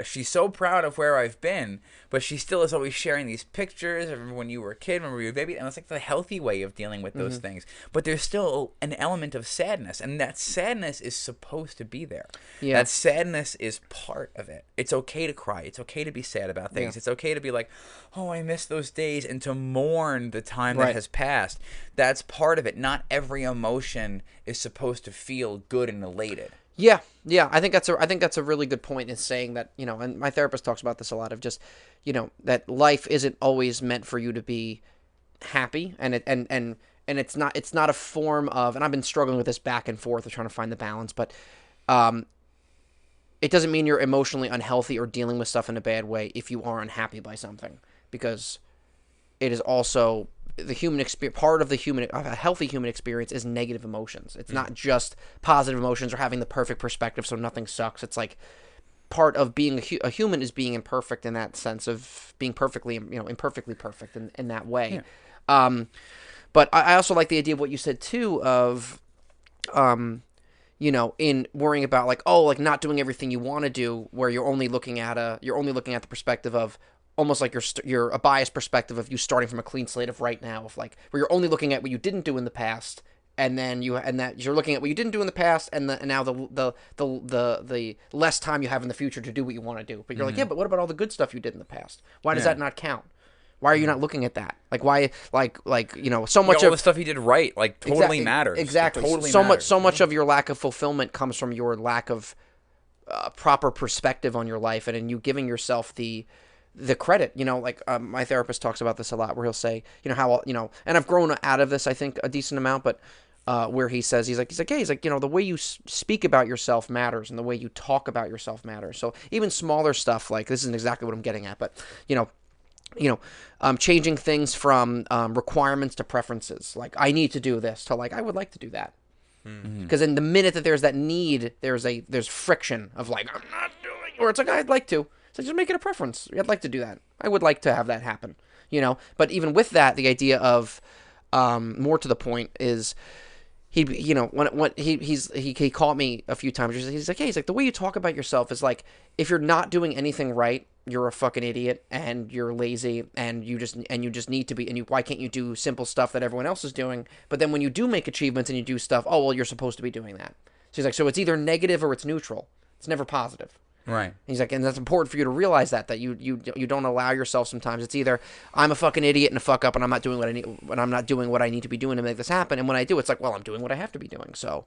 She's so proud of where I've been, but she still is always sharing these pictures of when you were a kid, when you were a baby, and it's like the healthy way of dealing with those things. But there's still an element of sadness, and that sadness is supposed to be there. Yeah. That sadness is part of it. It's okay to cry. It's okay to be sad about things. Yeah. It's okay to be like, oh, I miss those days, and to mourn the time that has passed. That's part of it. Not every emotion is supposed to feel good and elated. Yeah. I think that's a really good point, is saying that, and my therapist talks about this a lot, of just, that life isn't always meant for you to be happy, and it's not a form of, and I've been struggling with this back and forth of trying to find the balance, but it doesn't mean you're emotionally unhealthy or dealing with stuff in a bad way if you are unhappy by something, because it is also the human experience, part of a healthy human experience is negative emotions. It's not just positive emotions or having the perfect perspective so nothing sucks. It's like part of being a human is being imperfect in that sense of being perfectly, imperfectly perfect in that way. Yeah. But I also like the idea of what you said too of, in worrying about like, not doing everything you want to do, where you're only looking at the perspective of almost like you're a biased perspective of you starting from a clean slate of right now, of like where you're only looking at what you didn't do in the past, and then you're looking at what you didn't do in the past, and now the less time you have in the future to do what you want to do. But you're like, yeah, but what about all the good stuff you did in the past? Why does that not count? Why are you not looking at that? Like why? So much all of the stuff you did right, like totally matters. Exactly. Totally so much of your lack of fulfillment comes from your lack of proper perspective on your life, and in you giving yourself the credit. My therapist talks about this a lot, where he'll say, and I've grown out of this, I think, a decent amount, but where he says, he's like, the way you speak about yourself matters, and the way you talk about yourself matters. So even smaller stuff, like this isn't exactly what I'm getting at, but changing things from requirements to preferences. Like, I need to do this to like, I would like to do that. Because in the minute that there's that need, there's friction of like, I'm not doing, or it's like, I'd like to. It's like, just make it a preference. I'd like to do that. I would like to have that happen. But even with that, the idea of more to the point is he called me a few times. He's like, the way you talk about yourself is like, if you're not doing anything right, you're a fucking idiot and you're lazy and you just need to be, and why can't you do simple stuff that everyone else is doing? But then when you do make achievements and you do stuff, you're supposed to be doing that. So he's like, so it's either negative or it's neutral. It's never positive. Right. He's like, and that's important for you to realize that you don't allow yourself sometimes. It's either I'm a fucking idiot and a fuck up and I'm not doing what I need, and I'm not doing what I need to be doing to make this happen. And when I do, it's like, well, I'm doing what I have to be doing. So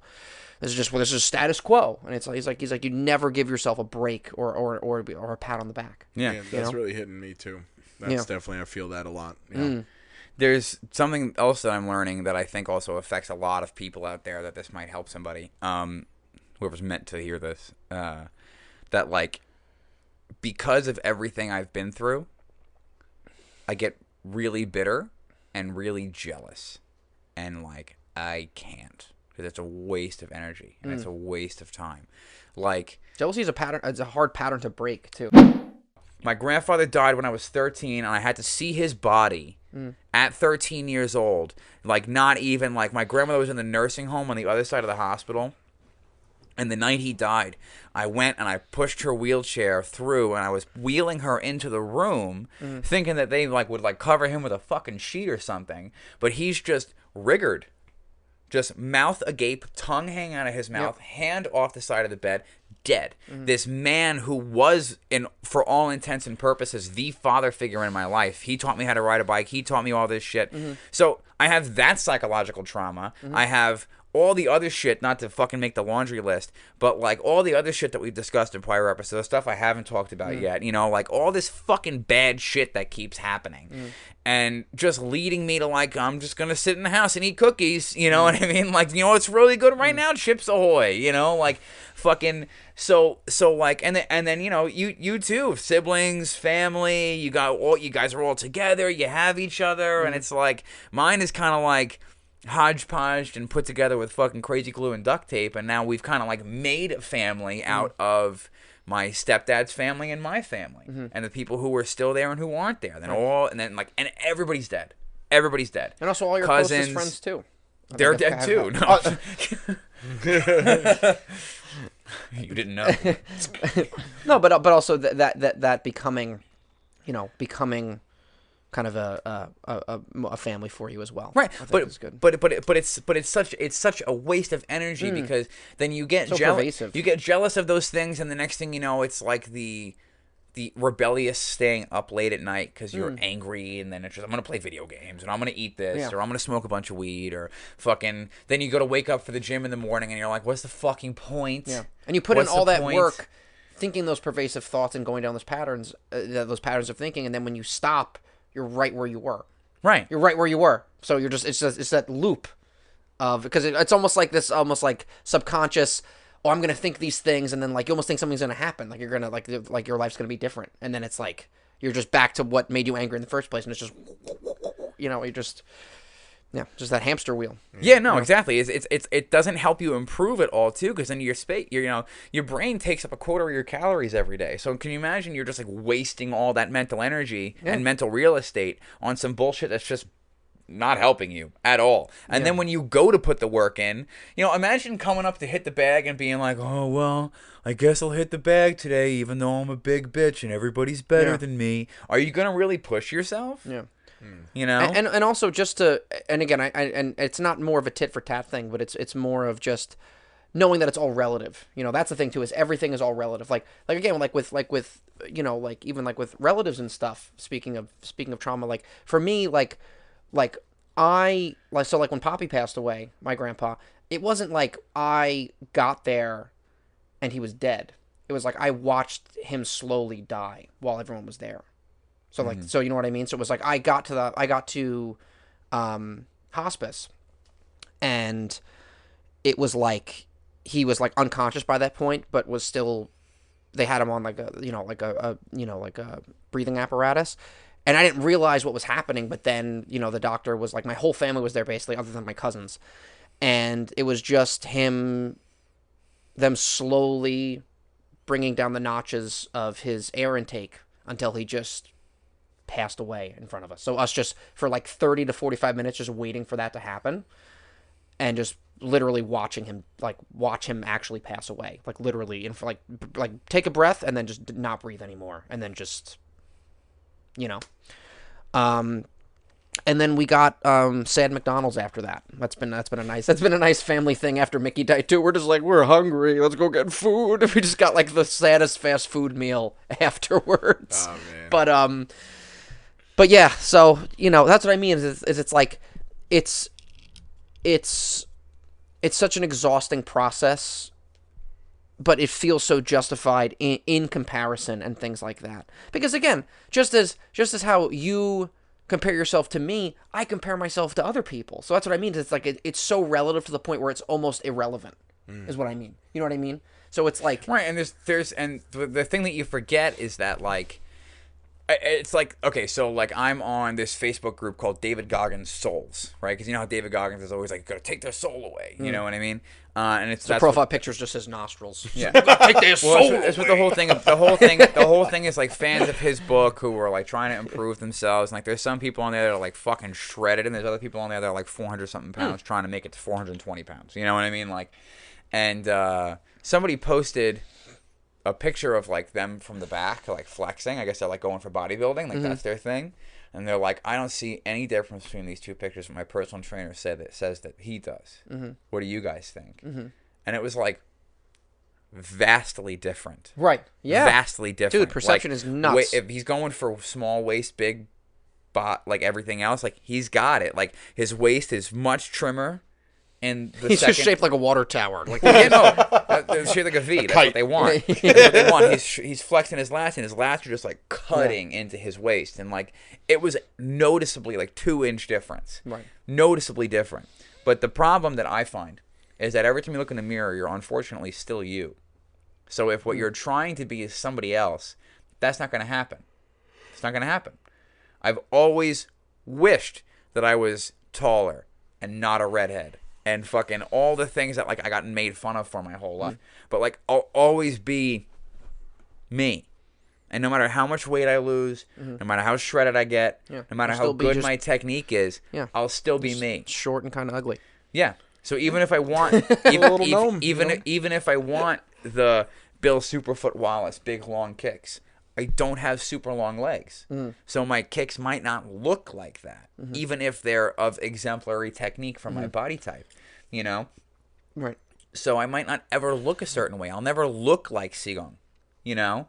this is status quo. And he's like, you never give yourself a break or a pat on the back. Yeah, that's really hitting me too. That's definitely, I feel that a lot. Yeah. There's something else that I'm learning that I think also affects a lot of people out there, that this might help somebody. Whoever's meant to hear this. That, like, because of everything I've been through, I get really bitter and really jealous. And, like, I can't. Because it's a waste of energy. And it's a waste of time. Like, jealousy is a pattern. It's a hard pattern to break, too. My grandfather died when I was 13, and I had to see his body at 13 years old. Like, not even, like, my grandmother was in the nursing home on the other side of the hospital. And the night he died, I went and I pushed her wheelchair through, and I was wheeling her into the room, thinking that they would cover him with a fucking sheet or something. But he's just rigged, just mouth agape, tongue hanging out of his mouth, hand off the side of the bed, dead. This man who was, for all intents and purposes, the father figure in my life. He taught me how to ride a bike. He taught me all this shit. So I have that psychological trauma. I have all the other shit, not to fucking make the laundry list, but like all the other shit that we've discussed in prior episodes, stuff I haven't talked about yet, like all this fucking bad shit that keeps happening. And just leading me to like, I'm just going to sit in the house and eat cookies, you know what I mean? Like, it's really good right now, Chips Ahoy, like fucking, so like, and then, you too, siblings, family, you guys are all together, you have each other, and it's like, mine is kind of like hodgepodged and put together with fucking crazy glue and duct tape, and now we've kind of like made a family out of my stepdad's family and my family, and the people who were still there and who aren't there. And everybody's dead. Everybody's dead. And also all your cousins, closest friends too. They're dead too. No. You didn't know. No, but also that becoming kind of a family for you as well, right? But it's good. But it's such a waste of energy, because then you get jealous. You get jealous of those things, and the next thing you know, it's like the rebellious staying up late at night because you're angry, and then it's just, I'm gonna play video games, and I'm gonna eat this, or I'm gonna smoke a bunch of weed, or fucking. Then you go to wake up for the gym in the morning, and you're like, what's the fucking point? Yeah, and you put in all that work, thinking those pervasive thoughts and going down those patterns of thinking, and then when you stop, you're right where you were. Right. You're right where you were. So you're it's that loop of, because it's almost like this, subconscious, I'm going to think these things, and then like you almost think something's going to happen. Like you're going to like your life's going to be different. And then it's like you're just back to what made you angry in the first place, and it's just you just that hamster wheel. Yeah, no, exactly. It doesn't help you improve at all too, because then your brain takes up a quarter of your calories every day. So can you imagine you're just like wasting all that mental energy and mental real estate on some bullshit that's just not helping you at all. And then when you go to put the work in, imagine coming up to hit the bag and being like, oh, well, I guess I'll hit the bag today, even though I'm a big bitch and everybody's better than me. Are you going to really push yourself? Yeah. And also just to, and again, and it's not more of a tit for tat thing, but it's more of just knowing that it's all relative. That's the thing too, is everything is all relative. Like again, with even like with relatives and stuff. Speaking of trauma, like for me, so when Poppy passed away, my grandpa, it wasn't like I got there and he was dead. It was like I watched him slowly die while everyone was there. So so you know what I mean? So it was like I got to hospice, and it was like he was like unconscious by that point, but was still, they had him on like a breathing apparatus. And I didn't realize what was happening, but then, the doctor was like, my whole family was there basically, other than my cousins. And it was just them slowly bringing down the notches of his air intake until he just passed away in front of us. So us just for like 30 to 45 minutes just waiting for that to happen, and just literally watch him actually pass away. Like literally, and for like take a breath and then just not breathe anymore, and then just and then we got sad McDonald's after that. That's been a nice family thing after Mickey died too. We're just like, we're hungry, let's go get food. We just got like the saddest fast food meal afterwards. Oh man. But yeah, so that's what I mean is it's like it's such an exhausting process, but it feels so justified in comparison and things like that. Because again, just as how you compare yourself to me, I compare myself to other people. So that's what I mean. It's like it's so relative to the point where it's almost irrelevant. Is what I mean. You know what I mean? So it's like right, and there's the thing that you forget is that like it's like, okay, so like I'm on this Facebook group called David Goggins Souls, right? Because you know how David Goggins is always like, gotta take their soul away. You know what I mean? And it's the profile picture is just his nostrils. Yeah, take their soul. That's what the whole thing. The whole thing is like fans of his book who are like trying to improve themselves. And like there's some people on there that are like fucking shredded, and there's other people on there that are like 400 something pounds trying to make it to 420 pounds. You know what I mean? Like, and somebody posted a picture of like them from the back, like flexing. I guess they're like going for bodybuilding, like that's their thing. And they're like, I don't see any difference between these two pictures. My personal trainer says that he does. What do you guys think? And it was like vastly different. Right. Yeah. Vastly different. Dude, perception is nuts. If he's going for small waist, big bot, like everything else, like he's got it. Like his waist is much trimmer. And he's just shaped like a water tower. Like it's shaped like a V. That's what they want. That's what they want. He's flexing his lats, and his lats are just like cutting into his waist, and like it was noticeably like 2-inch difference. Right. Noticeably different. But the problem that I find is that every time you look in the mirror, you're unfortunately still you. So if what you're trying to be is somebody else, that's not going to happen. It's not going to happen. I've always wished that I was taller and not a redhead. And fucking all the things that like I got made fun of for my whole life. But like I'll always be me. And no matter how much weight I lose, no matter how shredded I get, no matter how good my technique is, I'll still be me. Short and kind of ugly. Yeah. So even if I want even if I want the Bill Superfoot Wallace big long kicks, I don't have super long legs. So my kicks might not look like that, even if they're of exemplary technique for my body type, you know? Right. So I might not ever look a certain way. I'll never look like Sigong, you know?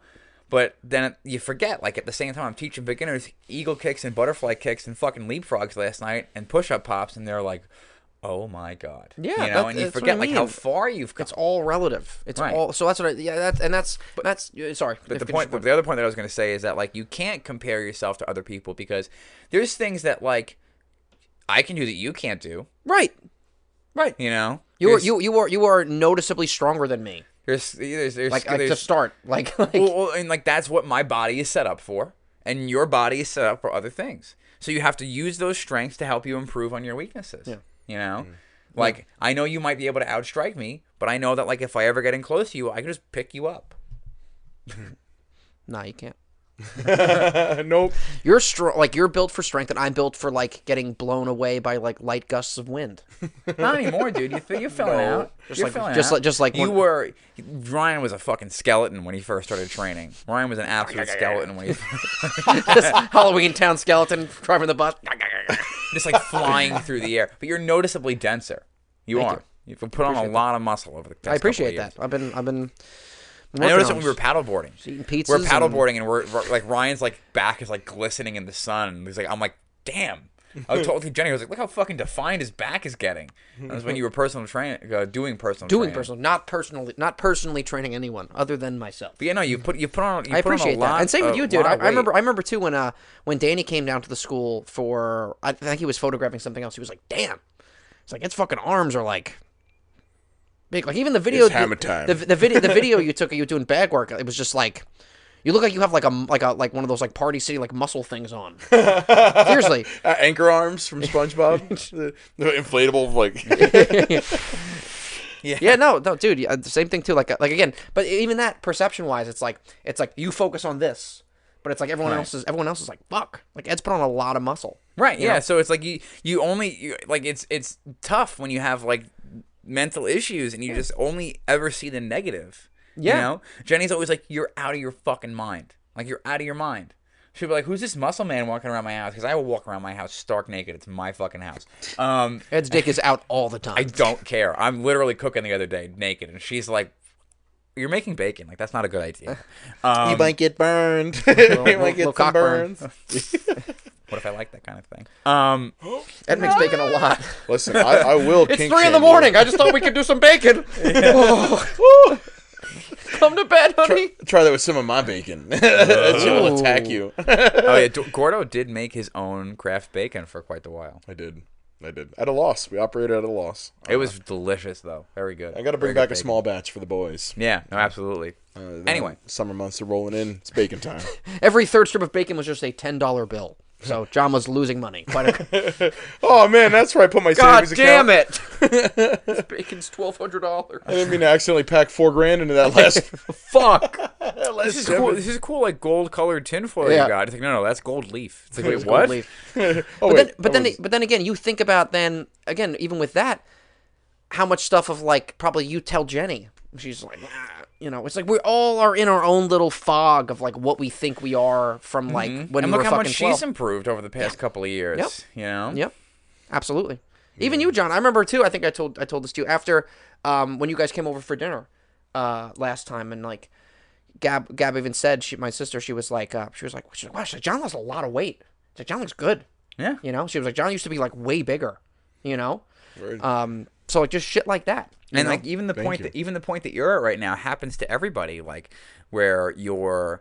But then you forget, like at the same time I'm teaching beginners eagle kicks and butterfly kicks and fucking leapfrogs last night and push-up pops, and they're like, oh my God. Yeah. You know, and you forget like how far you've come. It's all relative. It's all, so that's what sorry. But the other point that I was going to say is that like you can't compare yourself to other people, because there's things that like I can do that you can't do. Right. Right. You know? You are noticeably stronger than me. There's to start. Like well, and like that's what my body is set up for, and your body is set up for other things. So you have to use those strengths to help you improve on your weaknesses. Yeah. You know? Like, I know you might be able to outstrike me, but I know that, like, if I ever get in close to you, I can just pick you up. Nah, you can't. Nope. You're strong, like you're built for strength, and I'm built for like getting blown away by like light gusts of wind. Not anymore, dude. You're filling out. Ryan was a fucking skeleton when he first started training. Ryan was an absolute skeleton when he This Halloween town skeleton driving the bus. just like flying through the air. But you're noticeably denser. You Thank are. You've put on a lot of muscle over the past I appreciate couple of that. years. I've been. I noticed it when we were paddleboarding. Eating pizzas. We're paddleboarding and we're like Ryan's like back is like glistening in the sun. He's like, I'm like, damn. I told Jenny, I was like, look how fucking defined his back is getting. That was when you were doing personal training. Not personally training anyone other than myself. But yeah, no, you put on. I appreciate a lot, that, and same with you, dude. I I remember too when Danny came down to the school for, I think he was photographing something else. He was like, damn, it's like its fucking arms are like big. Like even the video, It's hammer time. the video you took of you doing bag work, it was just like. You look like you have like one of those like Party City like muscle things on. Seriously, Anchor arms from SpongeBob, the inflatable like. Yeah. No, dude. The same thing too. Like again, but even that perception wise, it's like you focus on this, but it's like everyone else is like fuck. Like Ed's put on a lot of muscle. Right. You Yeah. know? So it's like you only like it's tough when you have like mental issues and you just only ever see the negative. Yeah. You know? Jenny's always like, you're out of your fucking mind. Like, you're out of your mind. She'll be like, who's this muscle man walking around my house? Because I will walk around my house stark naked. It's my fucking house. Ed's dick is out all the time. I don't care. I'm literally cooking the other day naked. And she's like, you're making bacon. Like, that's not a good idea. You might get burned. You might get some burns. What if I like that kind of thing? Ed makes bacon a lot. Listen, I will. It's 3 in the morning. I just thought we could do some bacon. Come to bed, honey. Try that with some of my bacon. That shit will attack you. Oh yeah, Gordo did make his own craft bacon for quite a while. I did. At a loss. We operated at a loss. It was delicious though. Very good. I got to bring back a small batch for the boys. Yeah, no, absolutely. Anyway, summer months are rolling in. It's bacon time. Every third strip of bacon was just a $10 bill. So John was losing money. Oh man, that's where I put my God savings damn account. it! This bacon's $1,200. I didn't mean to accidentally pack $4,000 into that last. Fuck. this is cool. This is cool, like gold colored tinfoil you got. It's like no, that's gold leaf. It's like wait, what? But then again, you think about even with that, how much stuff of like probably you tell Jenny. She's like, it's like we all are in our own little fog of like what we think we are from like when and we look were how fucking much 12. she's improved over the past couple of years. Yep. You know. Yep. Absolutely. Even you, John. I remember too. I think I told this to you after when you guys came over for dinner last time, and like Gab even said my sister she was like wow, she's like John lost a lot of weight. She's like John looks good. Yeah. You know, she was like John used to be like way bigger. You know. Right. So like just shit like that. And like even the point that you're at right now happens to everybody, like where your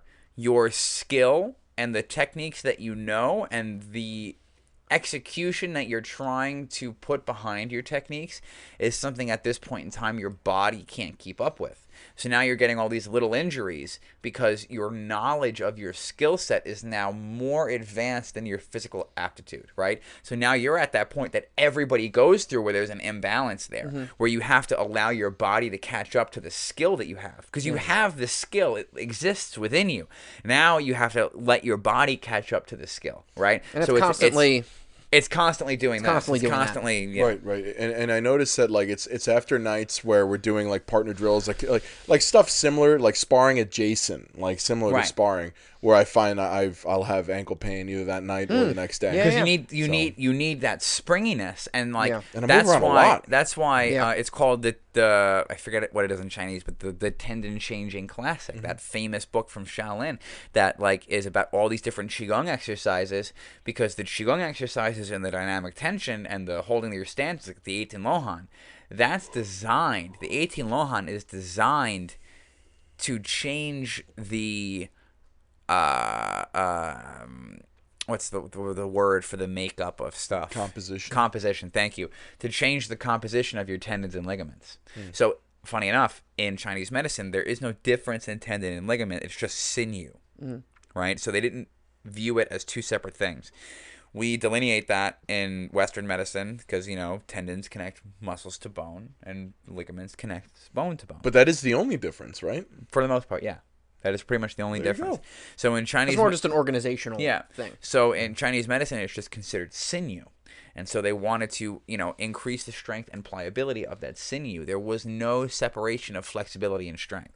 skill and the techniques that you know and the execution that you're trying to put behind your techniques is something at this point in time your body can't keep up with. So now you're getting all these little injuries because your knowledge of your skill set is now more advanced than your physical aptitude, right? So now you're at that point that everybody goes through where there's an imbalance there, where you have to allow your body to catch up to the skill that you have. Because you have the skill, it exists within you. Now you have to let your body catch up to the skill, right? And it's constantly... It's constantly doing that. Right. And I noticed that like it's after nights where we're doing like partner drills, like stuff similar, like sparring adjacent, like similar to sparring, where I find I'll have ankle pain either that night or the next day. Because you need that springiness and like and I'm that's moving around a lot. That's why it's called the I forget what it is in Chinese, but the Tendon Changing Classic, that famous book from Shaolin that like is about all these different qigong exercises, because the qigong exercises and the dynamic tension and the holding your stance, like the 18 Lohan, that's designed. The 18 Lohan is designed to change the what's the word for the makeup of stuff? Composition. Thank you. To change the composition of your tendons and ligaments. So, funny enough, in Chinese medicine, there is no difference in tendon and ligament. It's just sinew, right? So they didn't view it as two separate things. we delineate that in Western medicine because, tendons connect muscles to bone and ligaments connect bone to bone. But that is the only difference, right? For the most part, yeah. That is pretty much the only difference. Go. So in Chinese... It's more just an organizational thing. So in Chinese medicine, it's just considered sinew. And so they wanted to, increase the strength and pliability of that sinew. There was no separation of flexibility and strength.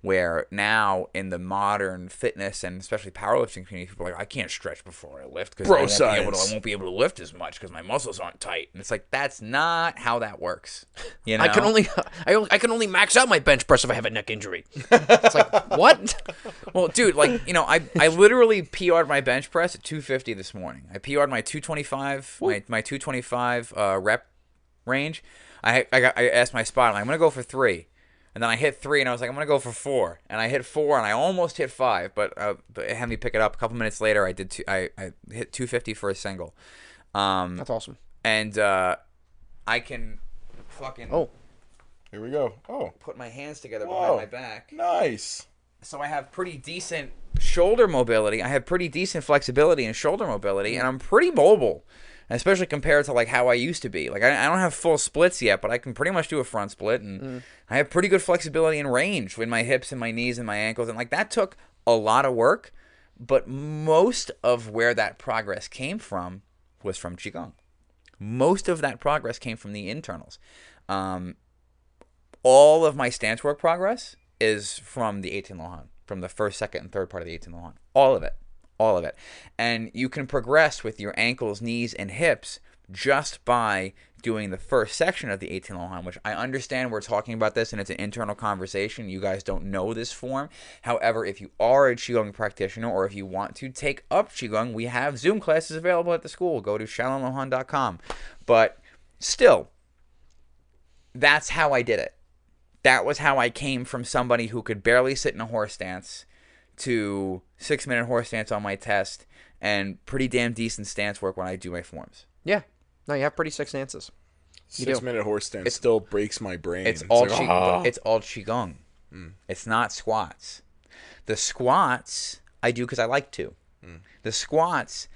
Where now in the modern fitness and especially powerlifting community, people are like, I can't stretch before I lift because I won't be able to lift as much because my muscles aren't tight. And it's like, that's not how that works. I can only max out my bench press if I have a neck injury. It's like, what? Well, dude, I literally PR'd my bench press at 250 this morning. I PR'd my 225, my 225 rep range. I asked my spot, I'm going to go for 3. And then I hit 3, and I was like, I'm going to go for 4. And I hit 4, and I almost hit 5, but it had me pick it up. A couple minutes later, I hit 250 for a single. That's awesome. And I can fucking... Oh, here we go. Oh. Put my hands together behind my back. Nice. So I have pretty decent shoulder mobility. I have pretty decent flexibility and shoulder mobility, and I'm pretty mobile. Especially compared to how I used to be. I don't have full splits yet, but I can pretty much do a front split, and I have pretty good flexibility and range with my hips and my knees and my ankles, and that took a lot of work. But most of where that progress came from was from qigong. Most of that progress came from the internals. All of my stance work progress is from the 18 Lohan, from the first, second, and third part of the 18 Lohan. All of it. All of it. And you can progress with your ankles, knees, and hips just by doing the first section of the 18 Lohan, which I understand we're talking about this and it's an internal conversation. You guys don't know this form. However, if you are a Qigong practitioner or if you want to take up Qigong, we have Zoom classes available at the school. Go to shaolinlohan.com. But still, that's how I did it. That was how I came from somebody who could barely sit in a horse stance to 6-minute horse stance on my test and pretty damn decent stance work when I do my forms. Yeah. No, you have pretty sick stances. 6-minute horse stance still breaks my brain. It's all Qigong. It's not squats. The squats I do because I like to. The squats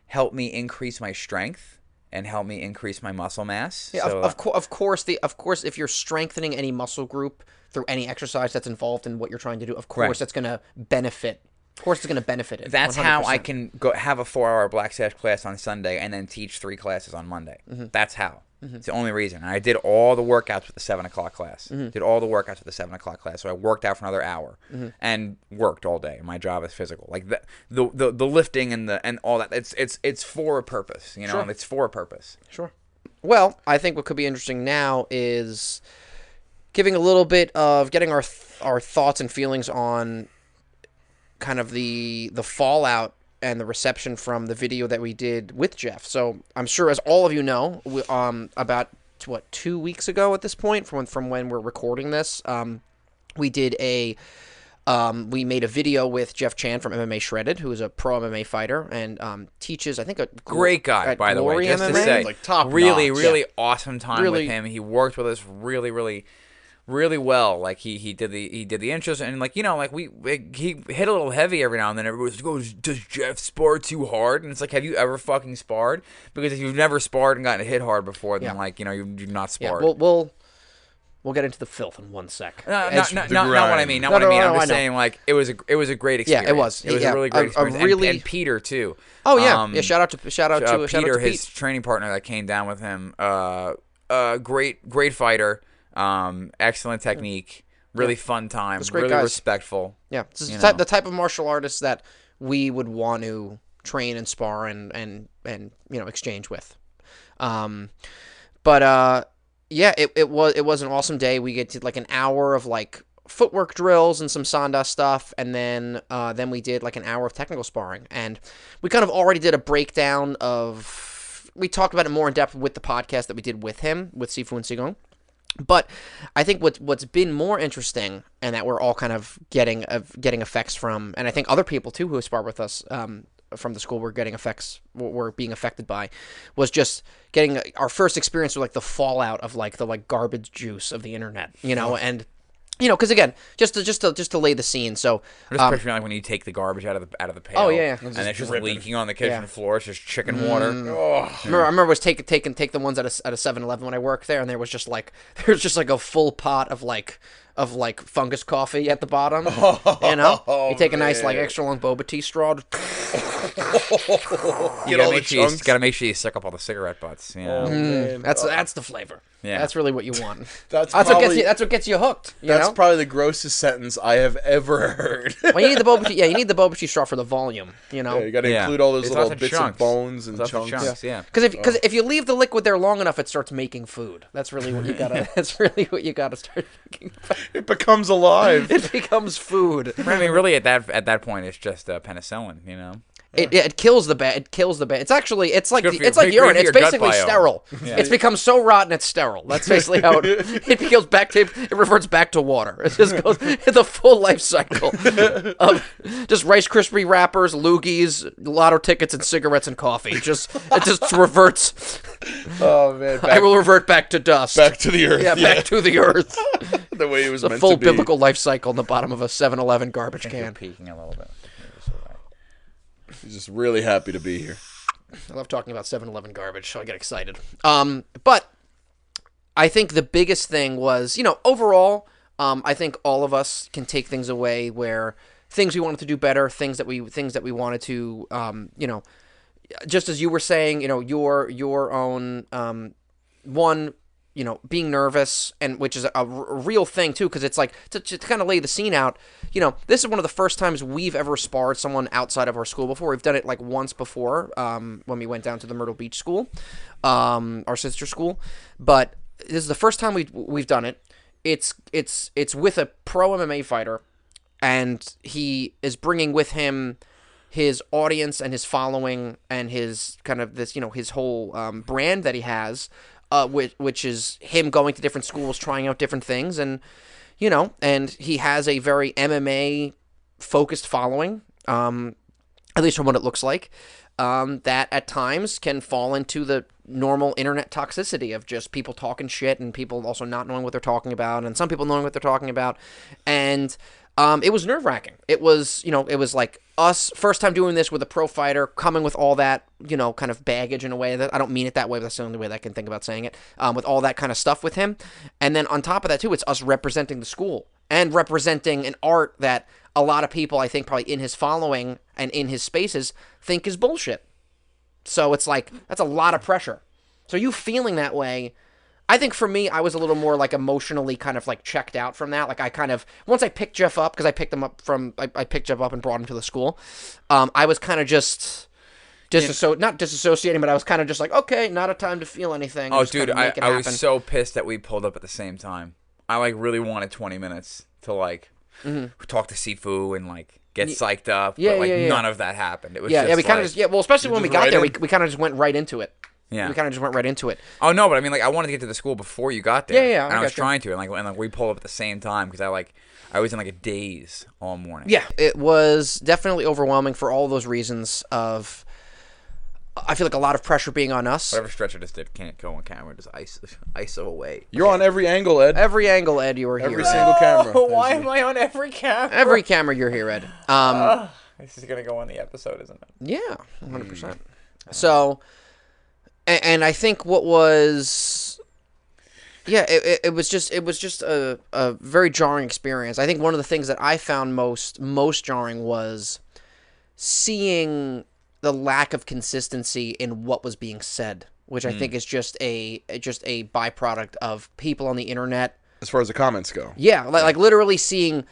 help me increase my strength and help me increase my muscle mass. Yeah, so, of course, if you're strengthening any muscle group through any exercise that's involved in what you're trying to do, of course that's going to benefit. Of course, it's going to benefit it. That's 100%. how I can go have a 4-hour Black Sash class on Sunday and then teach 3 classes on Monday. That's how. It's the only reason. And I did all the workouts with the 7 o'clock class. Did all the workouts with the 7 o'clock class. So I worked out for another hour and worked all day. My job is physical. Like the lifting and all that. It's for a purpose. Sure. It's for a purpose. Sure. Well, I think what could be interesting now is giving a little bit of getting our thoughts and feelings on kind of the fallout and the reception from the video that we did with Jeff. So I'm sure, as all of you know, about 2 weeks ago at this point, from when we're recording this, we did we made a video with Jeff Chan from MMA Shredded, who is a pro MMA fighter and teaches, I think, a great guy, by the way. Just MMA. to say, like top really, notch. really awesome time with him. He worked with us really, really. Really well. Like he did the intros and he hit a little heavy every now and then. Everybody goes, does Jeff spar too hard? And it's like, have you ever fucking sparred? Because if you've never sparred and gotten hit hard before, then you've not sparred. Yeah, we'll get into the filth in one sec. Not what I mean. Not what I mean. I'm just saying, like, it was a great experience. Yeah, it was. It was a really great experience. And Peter too. Oh yeah. Shout out to Peter, his training partner that came down with him. Great fighter. Excellent technique, really fun time, really guys. Respectful. Yeah, it's the type of martial artists that we would want to train and spar and exchange with. It was an awesome day. We get to like an hour of like footwork drills and some Sanda stuff, and then we did like an hour of technical sparring, and we kind of already did a breakdown of. We talked about it more in depth with the podcast that we did with him with Sifu and Sigong. But I think what's been more interesting, and that we're all kind of getting effects from, and I think other people too who sparred with us from the school were being affected by, was just getting our first experience with like the fallout of like the garbage juice of the internet, and because again, just to lay the scene. So I'm just picturing like when you take the garbage out of the pail. Oh, yeah. And it's just leaking on the kitchen Yeah. floor. It's just chicken water. I remember I was take the ones at a 7-Eleven when I worked there, and there was just like a full pot of fungus coffee at the bottom. You take a nice like extra long boba tea straw. You gotta make sure you suck up all the cigarette butts. That's the flavor. Yeah. That's really what you want. That's what gets you hooked. That's probably the grossest sentence I have ever heard. Well, you need the boba tea. Yeah, you need the boba tea straw for the volume. You got to include all those little bits of bones and chunks. Yeah. Because if you leave the liquid there long enough, it starts making food. That's really what you gotta. That's really what you gotta start making. It becomes alive. It becomes food. I mean, really, at that point, it's just penicillin. It kills the bad. It kills the bad. It's like urine. It's basically biome. sterile. Yeah. It's become so rotten it's sterile. That's basically how it goes back to. It reverts back to water. It just goes the full life cycle of just Rice Krispie wrappers, loogies, lotto tickets, and cigarettes and coffee. It just reverts. Oh man! I will revert back to dust. Back to the earth. Yeah, back to the earth. The way it was the meant full to be. biblical life cycle in the bottom of a 7-Eleven garbage You're can. peeking a little bit. He's just really happy to be here. I love talking about 7-Eleven garbage, so I get excited. But I think the biggest thing was, overall, I think all of us can take things away where things we wanted to do better, things that we wanted to, just as you were saying, your own one. Being nervous, and which is a real thing too, because it's like to kind of lay the scene out. This is one of the first times we've ever sparred someone outside of our school before. We've done it like once before when we went down to the Myrtle Beach school, our sister school. But this is the first time we've done it. It's with a pro MMA fighter, and he is bringing with him his audience and his following and his kind of this his whole brand that he has. Which is him going to different schools, trying out different things, and and he has a very MMA focused following, at least from what it looks like, that at times can fall into the normal internet toxicity of just people talking shit and people also not knowing what they're talking about, and some people knowing what they're talking about, and it was nerve-wracking. It was, it was like us first time doing this with a pro fighter, coming with all that, kind of baggage in a way that I don't mean it that way, but that's the only way that I can think about saying it, with all that kind of stuff with him. And then on top of that too, it's us representing the school and representing an art that a lot of people, I think probably in his following and in his spaces think is bullshit. So it's like, that's a lot of pressure. So you feeling that way, I think for me, I was a little more like emotionally kind of like checked out from that. Like I kind of, once I picked Jeff up, because I picked him up I picked Jeff up and brought him to the school. I was kind of just not disassociating, but I was kind of just like, okay, not a time to feel anything. Oh, dude, I was so pissed that we pulled up at the same time. I like really wanted 20 minutes to like talk to Sifu and like get psyched up. Yeah, but none of that happened. It was we kind of well, especially when we got there, we kind of just went right into it. Yeah, we kind of just went right into it. Oh no, but I mean, like, I wanted to get to the school before you got there. Yeah, and I was trying to, and we pulled up at the same time because I was in like a daze all morning. Yeah, it was definitely overwhelming for all those reasons. I feel like a lot of pressure being on us. Whatever stretch I just did can't go on camera. Just ISO away. You're on every angle, Ed. Every angle, Ed. You were here. Every single camera. Why am I on every camera? Every camera, you're here, Ed. This is gonna go on the episode, isn't it? Yeah, 100%. So. And I think what was, it was just a very jarring experience. I think one of the things that I found most jarring was seeing the lack of consistency in what was being said, which I think is just a byproduct of people on the internet. As far as the comments go. Yeah, like literally seeing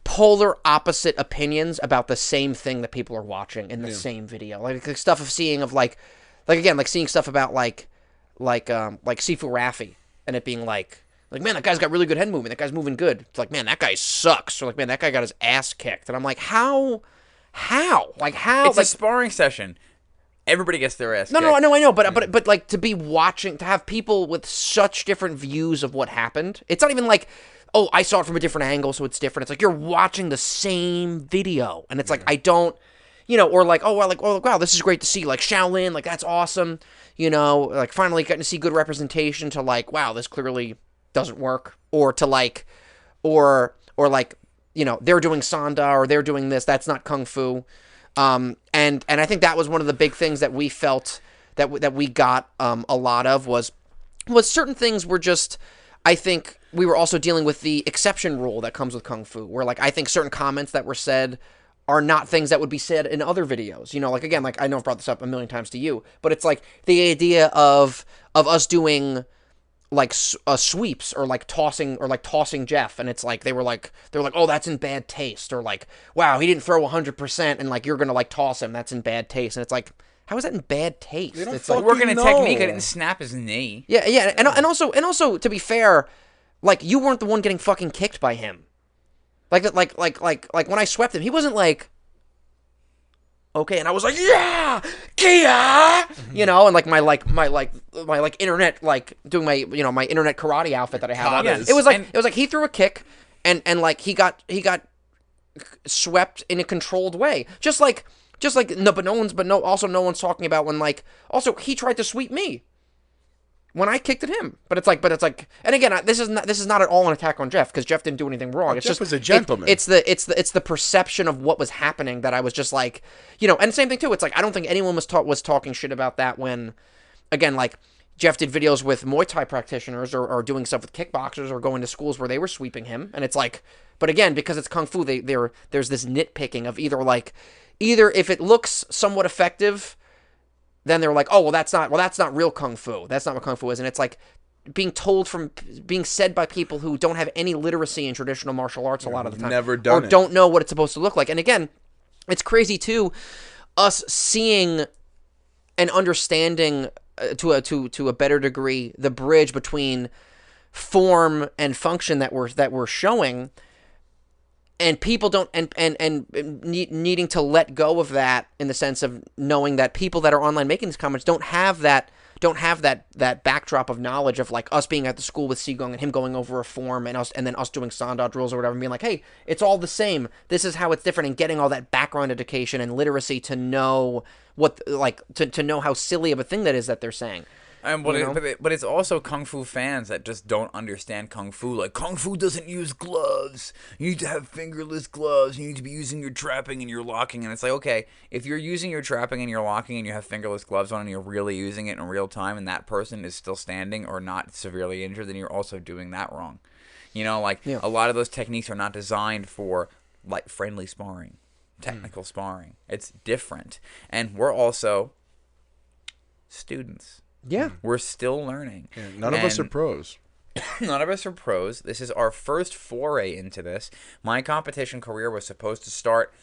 polar opposite opinions about the same thing that people are watching in the same video. Like stuff of seeing of like seeing stuff about like Sifu Rafi and it being like, man, that guy's got really good head movement. That guy's moving good. It's like, man, that guy sucks. Or like, man, that guy got his ass kicked. And I'm like, how? Like, how? It's a sparring session. Everybody gets their ass kicked. No, I know. But like to be watching, to have people with such different views of what happened. It's not even like, oh, I saw it from a different angle, so it's different. It's like you're watching the same video. And it's like, I don't... or like, wow, this is great to see, like, Shaolin, like, that's awesome, like, finally getting to see good representation to, like, wow, this clearly doesn't work, or to, like, or like, they're doing Sanda or they're doing this. That's not Kung Fu. And I think that was one of the big things that we felt that we got a lot of was certain things were just, I think we were also dealing with the exception rule that comes with Kung Fu, where like I think certain comments that were said are not things that would be said in other videos. Like again, like I know I've brought this up a million times to you, but it's like the idea of us doing like sweeps or like tossing Jeff, and it's like they were like, oh, that's in bad taste, or like, wow, he didn't throw 100% and like you're gonna like toss him, that's in bad taste. And it's like, how is that in bad taste? It's like working a technique. I didn't snap his knee. Yeah, and also to be fair, like you weren't the one getting fucking kicked by him. Like when I swept him, he wasn't like, okay, and I was like, yeah, Kia, and like my internet, like doing my my internet karate outfit that I have on. Yeah. It was like he threw a kick and like he got swept in a controlled way, just like no one's talking about when like also he tried to sweep me when I kicked at him, but it's like, and again, this is not at all an attack on Jeff, because Jeff didn't do anything wrong. It's Jeff just was a gentleman. It's the perception of what was happening that I was just like, and same thing too. It's like I don't think anyone was talking shit about that when, again, like Jeff did videos with Muay Thai practitioners or doing stuff with kickboxers or going to schools where they were sweeping him, and it's like, but again, because it's Kung Fu, there's this nitpicking of either if it looks somewhat effective, then they're like, oh, well, that's not real Kung Fu. That's not what Kung Fu is. And it's like being said by people who don't have any literacy in traditional martial arts a lot of the time. Never done or don't know what it's supposed to look like. And again, it's crazy too, us seeing and understanding to a better degree the bridge between form and function that we're showing. And people don't, needing to let go of that in the sense of knowing that people that are online making these comments don't have that backdrop of knowledge of like us being at the school with Seagong and him going over a form and then us doing Sanda drills or whatever and being like, hey, it's all the same. This is how it's different, and getting all that background education and literacy to know what to know how silly of a thing that is that they're saying. But it's also Kung Fu fans that just don't understand Kung Fu. Like, Kung Fu doesn't use gloves. You need to have fingerless gloves. You need to be using your trapping and your locking. And it's like, okay, if you're using your trapping and your locking and you have fingerless gloves on and you're really using it in real time and that person is still standing or not severely injured, then you're also doing that wrong. A lot of those techniques are not designed for like friendly sparring, technical sparring. It's different. And we're also students. Yeah. We're still learning. Yeah, none of us are pros. None of us are pros. This is our first foray into this. My competition career was supposed to start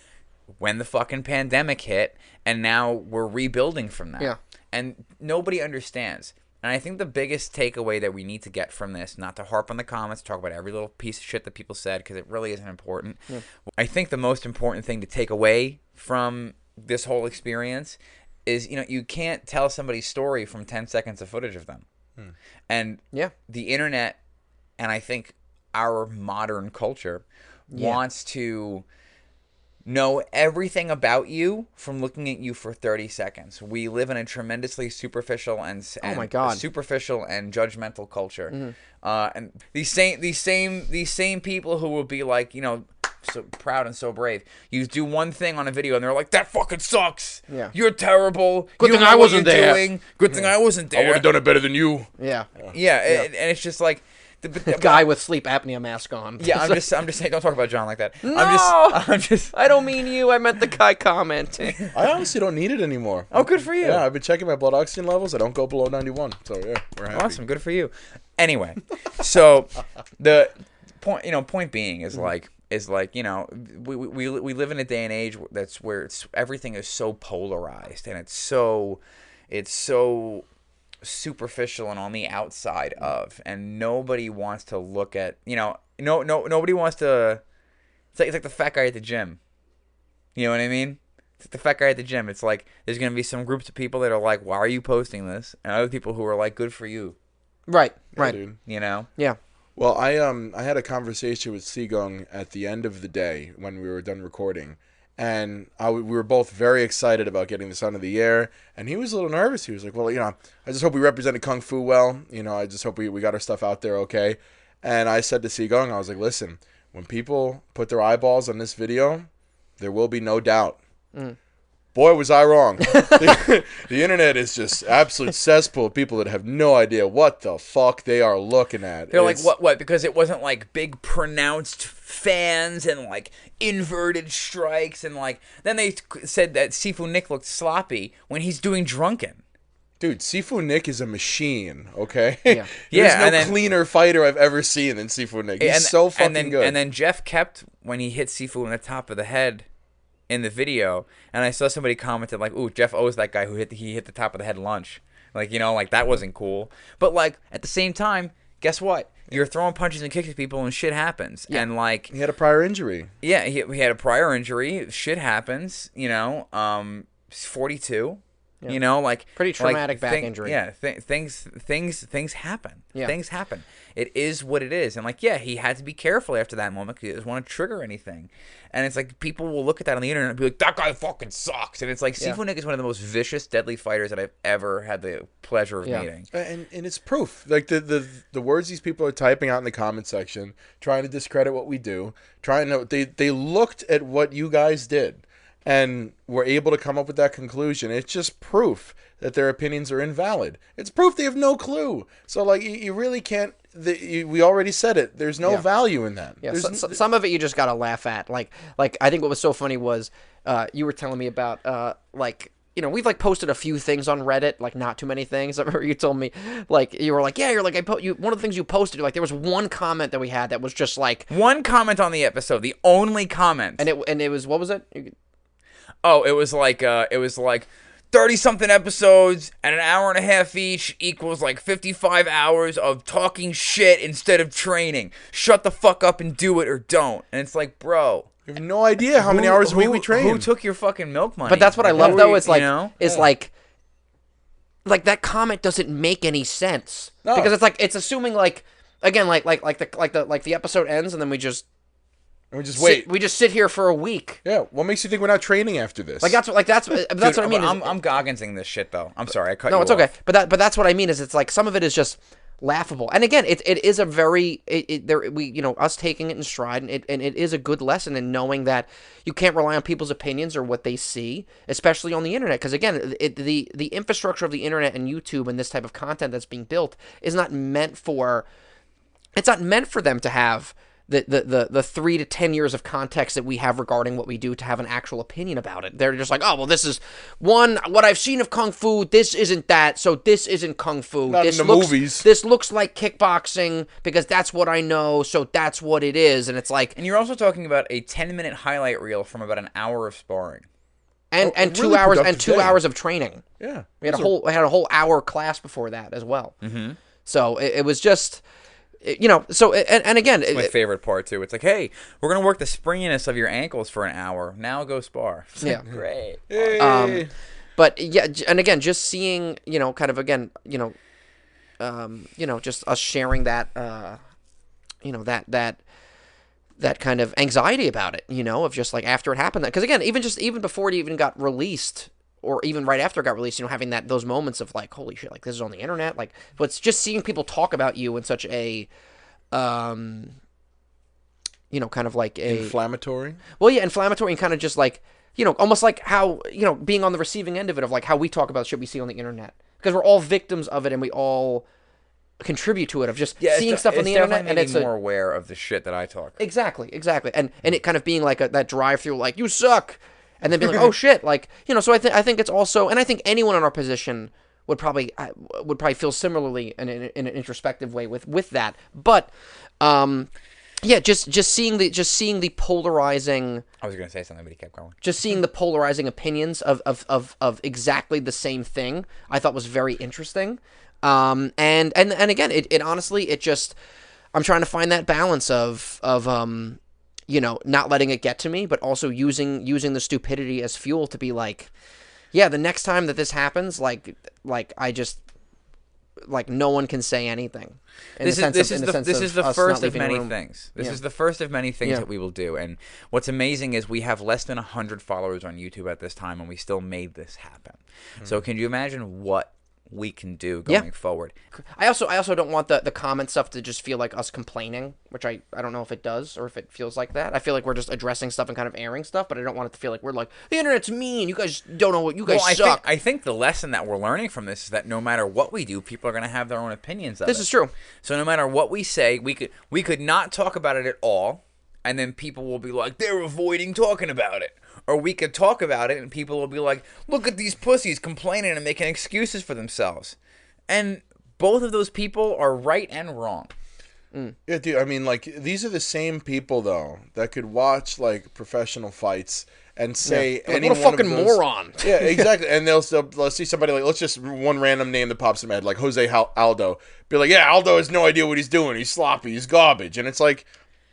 when the fucking pandemic hit, and now we're rebuilding from that. Yeah. And nobody understands. And I think the biggest takeaway that we need to get from this, not to harp on the comments, talk about every little piece of shit that people said, because it really isn't important. Yeah. I think the most important thing to take away from this whole experience is, you can't tell somebody's story from 10 seconds of footage of them. And the internet, and I think our modern culture wants to know everything about you from looking at you for 30 seconds. We live in a tremendously superficial and superficial and judgmental culture. And these same people who will be like, so proud and so brave. You do one thing on a video and they're like, that fucking sucks. Yeah. You're terrible. Good thing I wasn't there. Good thing I wasn't there. I would have done it better than you. Yeah. Yeah. And it's just like the guy with sleep apnea mask on. Yeah, I'm just saying, don't talk about John like that. No! I don't mean you. I meant the guy commenting. I honestly don't need it anymore. Oh, good for you. Yeah, I've been checking my blood oxygen levels. I don't go below 91. So yeah, we're happy. Awesome. Good for you. Anyway, so the point being is like, we live in a day and age that's where everything is so polarized and it's so superficial and on the outside of, and nobody wants to look at, nobody wants to. It's like the fat guy at the gym. You know what I mean? It's like the fat guy at the gym. It's like there's gonna be some groups of people that are like, "Why are you posting this?" and other people who are like, "Good for you." Right. Dude. Yeah. Well, I had a conversation with Seagong at the end of the day when we were done recording, and we were both very excited about getting this onto the air, and he was a little nervous. He was like, well, I just hope we represented Kung Fu well. I just hope we got our stuff out there okay. And I said to Seagoing, I was like, listen, when people put their eyeballs on this video, there will be no doubt. Boy, was I wrong. The internet is just absolute cesspool of people that have no idea what the fuck they are looking at. They're like, what? Because it wasn't like big pronounced fans and like inverted strikes and like. Then they said that Sifu Nick looked sloppy when he's doing drunken. Dude, Sifu Nick is a machine, okay? Yeah. There's no cleaner fighter I've ever seen than Sifu Nick. He's so fucking good. And then Jeff kept when he hit Sifu in the top of the head in the video, and I saw somebody commented like, "Ooh, Jeff owes that guy who hit the top of the head lunch." Like, you know, like that wasn't cool. But like at the same time, guess what? You're throwing punches and kicks at people, and shit happens. Yeah. And like he had a prior injury. Yeah, he had a prior injury. Shit happens. You know, he's 42. Yeah. You know, like pretty traumatic back injury. Yeah, things happen. Yeah. Things happen. It is what it is, and like, yeah, he had to be careful after that moment because he doesn't want to trigger anything. And it's like people will look at that on the internet and be like, "That guy fucking sucks." And it's like Sifu Nick is one of the most vicious, deadly fighters that I've ever had the pleasure of meeting. And it's proof. Like the words these people are typing out in the comment section, trying to discredit what we do, they looked at what you guys did. And were able to come up with that conclusion. It's just proof that their opinions are invalid. It's proof they have no clue. So, like, you really can't... we already said it. There's no value in that. Yeah, some of it you just got to laugh at. Like, I think what was so funny was you were telling me about, like... You know, we've like posted a few things on Reddit, like not too many things. I remember you told me, like, you were like, yeah, you're like, one of the things you posted, like, there was one comment that we had that was just like... One comment on the episode, the only comment. And it was, what was it? Oh, it was like 30-something episodes and an hour and a half each equals like 55 hours of talking shit instead of training. Shut the fuck up and do it or don't. And it's like, bro... You have no idea how many hours a week we train. Who took your fucking milk money? But that's what I love, though. It's like, you know? like that comment doesn't make any sense because it's like it's assuming like again like the episode ends and then we just wait. We just sit here for a week. Yeah. What makes you think we're not training after this? That's what I mean. I'm Gogginsing this shit though. I'm sorry, I cut you off. No, it's okay. But that's what I mean. Is it's like some of it is just laughable. And again, it is a very us taking it in stride, and it is a good lesson in knowing that you can't rely on people's opinions or what they see, especially on the internet. Because again, the infrastructure of the internet and YouTube and this type of content that's being built is not meant for. It's not meant for them to have the 3 to 10 years of context that we have regarding what we do to have an actual opinion about it. They're just like, oh, well, this is what I've seen of Kung Fu. This isn't that, so this isn't Kung Fu. Not in the movies. This looks like kickboxing because that's what I know, so that's what it is. And it's like... And you're also talking about a 10-minute highlight reel from about an hour of sparring. And really 2 hours of training. Yeah. We had a whole hour class before that as well. Mm-hmm. So it was just... You know, so, and again... It's my favorite part, too. It's like, hey, we're going to work the springiness of your ankles for an hour. Now go spar. Yeah. Great. Hey. But, yeah, and again, just seeing, kind of, again, just us sharing that, that kind of anxiety about it, of just, like, after it happened. Because, again, even before it even got released... or even right after it got released, having those moments of like, holy shit, like this is on the internet, like, but it's just seeing people talk about you in such a, kind of like a inflammatory. Well, yeah, inflammatory and kind of just like, almost like how being on the receiving end of it of like how we talk about shit we see on the internet because we're all victims of it and we all contribute to it of just seeing stuff on the internet and it's more aware of the shit that I talk. Exactly, and it kind of being like that drive through like you suck. And then be like, oh shit, like So I think it's also, and I think anyone in our position would probably feel similarly in an introspective way with that. But, just seeing the polarizing. I was gonna say something, but he kept going. Just seeing the polarizing opinions of exactly the same thing, I thought was very interesting. And again, it honestly, it just, I'm trying to find that balance of not letting it get to me, but also using the stupidity as fuel to be like, yeah, the next time that this happens, like I just, like, no one can say anything. This is the first of many things. This is the first of many things that we will do. And what's amazing is we have less than 100 followers on YouTube at this time, and we still made this happen. So can you imagine what we can do going forward. I also don't want the comment stuff to just feel like us complaining, which I don't know if it does or if it feels like that. I feel like we're just addressing stuff and kind of airing stuff, but I don't want it to feel like we're like, the internet's mean, you guys don't know what, you guys suck. I think the lesson that we're learning from this is that no matter what we do, people are going to have their own opinions of it. This is true. So no matter what we say, we could not talk about it at all, and then people will be like, they're avoiding talking about it. Or we could talk about it, and people will be like, look at these pussies complaining and making excuses for themselves. And both of those people are right and wrong. Yeah, dude, I mean, like, these are the same people, though, that could watch, like, professional fights and say any what a fucking moron. Yeah, exactly. And they'll see somebody, like, let's just one random name that pops in my head, like Jose Aldo. Be like, yeah, Aldo has no idea what he's doing. He's sloppy. He's garbage. And it's like,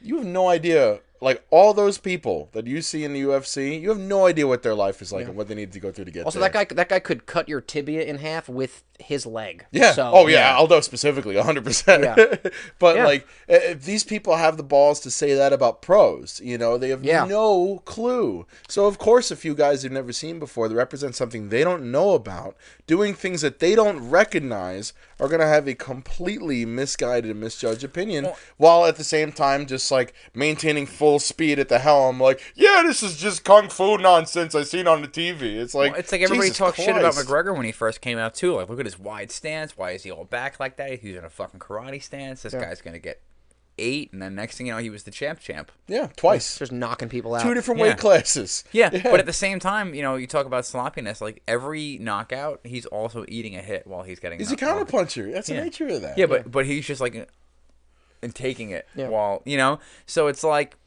you have no idea. Like, all those people that you see in the UFC, you have no idea what their life is like and what they need to go through to get also, there. that guy could cut your tibia in half with his leg. Yeah. So, oh, yeah. Aldo specifically, 100%. Yeah. But, like, if these people have the balls to say that about pros, you know, they have no clue. So, of course, a few guys they've never seen before that represent something they don't know about, doing things that they don't recognize, are going to have a completely misguided and misjudged opinion, while at the same time just, like, maintaining full speed at the helm, like, yeah, this is just kung fu nonsense I seen on the TV. It's like, it's like everybody Jesus talks shit about Christ. McGregor when he first came out too. Like, look at his wide stance. Why is he all back like that? He's in a fucking karate stance. This guy's gonna get 8, and then next thing you know, he was the champ. Yeah, twice. Just knocking people out. 2 different weight classes. Yeah, but at the same time, you know, you talk about sloppiness. Like, every knockout, he's also eating a hit while he's getting. He's a counterpuncher. That's the nature of that. Yeah, but he's just like, and taking it while, you know. So it's like,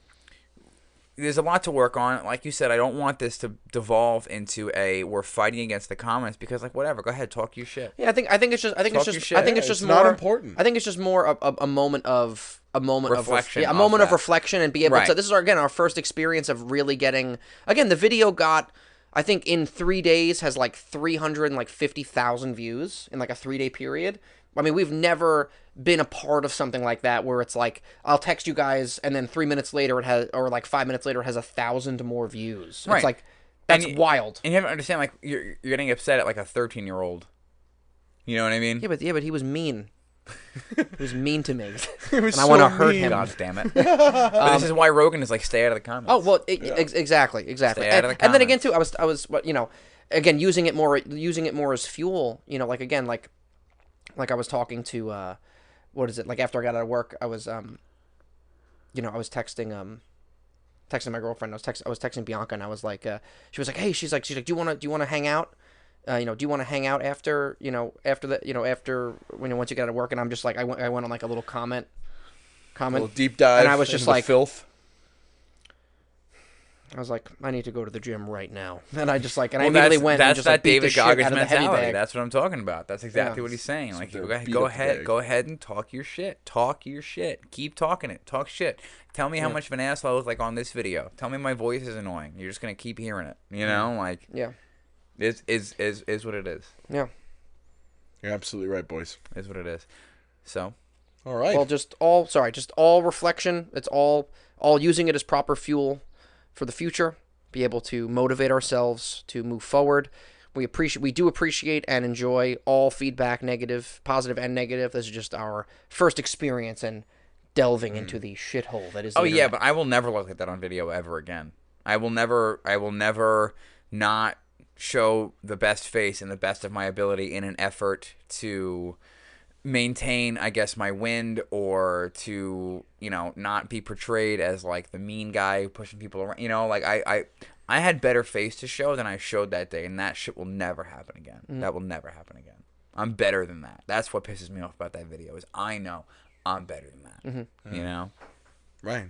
there's a lot to work on. Like you said, I don't want this to devolve into we're fighting against the comments, because, like, whatever, go ahead, talk your shit. Yeah, I think it's just It's more not important. I think it's just more a moment of Reflection. of reflection, and be able to. This is our first experience of really getting. Again, the video got, I think, in 3 days has like 350,000 views in like a 3-day period. I mean, we've never been a part of something like that where it's like, I'll text you guys, and then 3 minutes later it has, or like 5 minutes later it has 1,000 more views. Right. It's like, that's wild. And you have to understand, like, you're getting upset at like a 13-year-old. You know what I mean? Yeah, but he was mean. He was mean to me, and I want to hurt him. God damn it! But this is why Rogan is like, stay out of the comments. Oh well, exactly. Stay out of the And then comments. again too, I was, you know, again using it more as fuel. You know, like again, like I was talking to, what is it? Like after I got out of work, I was, you know, I was texting my girlfriend. I was texting Bianca, and I was like, she was like, hey, she's like, do you want to hang out? You know, do you want to hang out after once you get out of work? And I'm just like, I went on like a little comment, A little deep dive. and I was just into like, filth. I was like, I need to go to the gym right now, and I just like, and Well, I immediately went. That's and just, that like, beat the David shit Goggins out of the heavy mentality. bag. That's what I'm talking about. That's exactly what he's saying. Like, they're go ahead, beat go up the ahead, bag. go ahead and talk your shit. Talk your shit. Keep talking it. Talk shit. Tell me how much of an asshole I look like on this video. Tell me my voice is annoying. You're just gonna keep hearing it. You know, like, is what it is. Yeah. You're absolutely right, boys. Is what it is. So, all right. Well, just all reflection. It's all using it as proper fuel for the future. Be able to motivate ourselves to move forward. We do appreciate and enjoy all feedback, negative, positive, and negative. This is just our first experience in delving into the shithole that is. The internet. but I will never look at that on video ever again. I will never not show the best face and the best of my ability in an effort to maintain, I guess, my wind, or to, you know, not be portrayed as like the mean guy pushing people around. You know, like I had better face to show than I showed that day, and that shit will never happen again. That will never happen again. I'm better than that. That's what pisses me off about that video, is I know I'm better than that. You know? Right.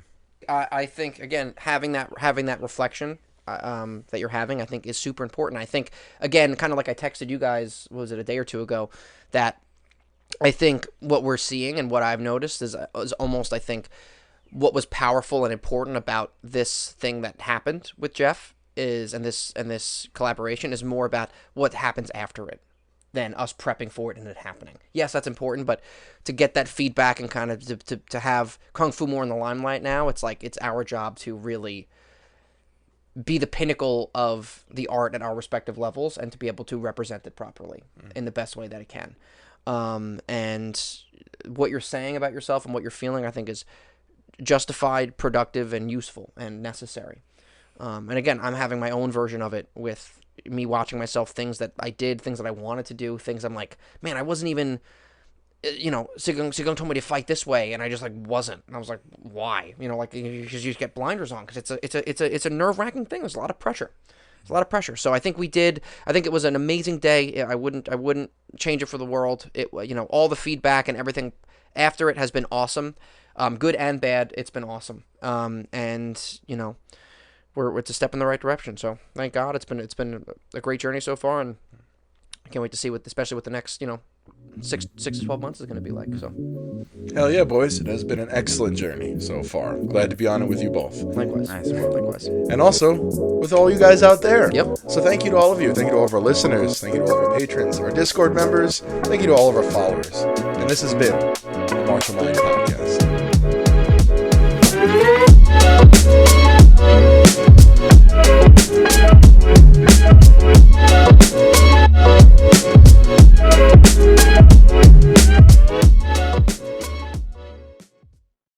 I think, again, having that reflection that you're having, I think, is super important. I think, again, kind of like I texted you guys, what was it, a day or two ago, that I think what we're seeing and what I've noticed is almost, I think, what was powerful and important about this thing that happened with Jeff and this collaboration is more about what happens after it than us prepping for it and it happening. Yes, that's important, but to get that feedback and kind of to have Kung Fu more in the limelight now, it's like it's our job to really be the pinnacle of the art at our respective levels and to be able to represent it properly in the best way that it can. And what you're saying about yourself and what you're feeling, I think, is justified, productive, and useful and necessary. And again, I'm having my own version of it with me watching myself, things that I did, things that I wanted to do, things I'm like, man, I wasn't even, Sigong told me to fight this way, and I just like wasn't. And I was like, why? Because you just get blinders on, because it's a nerve-wracking thing. There's a lot of pressure. It's a lot of pressure. So I think it was an amazing day. I wouldn't change it for the world. All the feedback and everything after it has been awesome. Good and bad. It's been awesome. It's a step in the right direction. So thank God. It's been a great journey so far, and I can't wait to see especially what the next, 6 to 12 months is going to be like. So Hell yeah, boys. It has been an excellent journey so far. Glad to be on it with you both. Likewise. Nice. Likewise. And also with all you guys out there. Yep. So thank you to all of you. Thank you to all of our listeners. Thank you to all of our patrons, our Discord members. Thank you to all of our followers. And this has been the Martial Mind Podcast.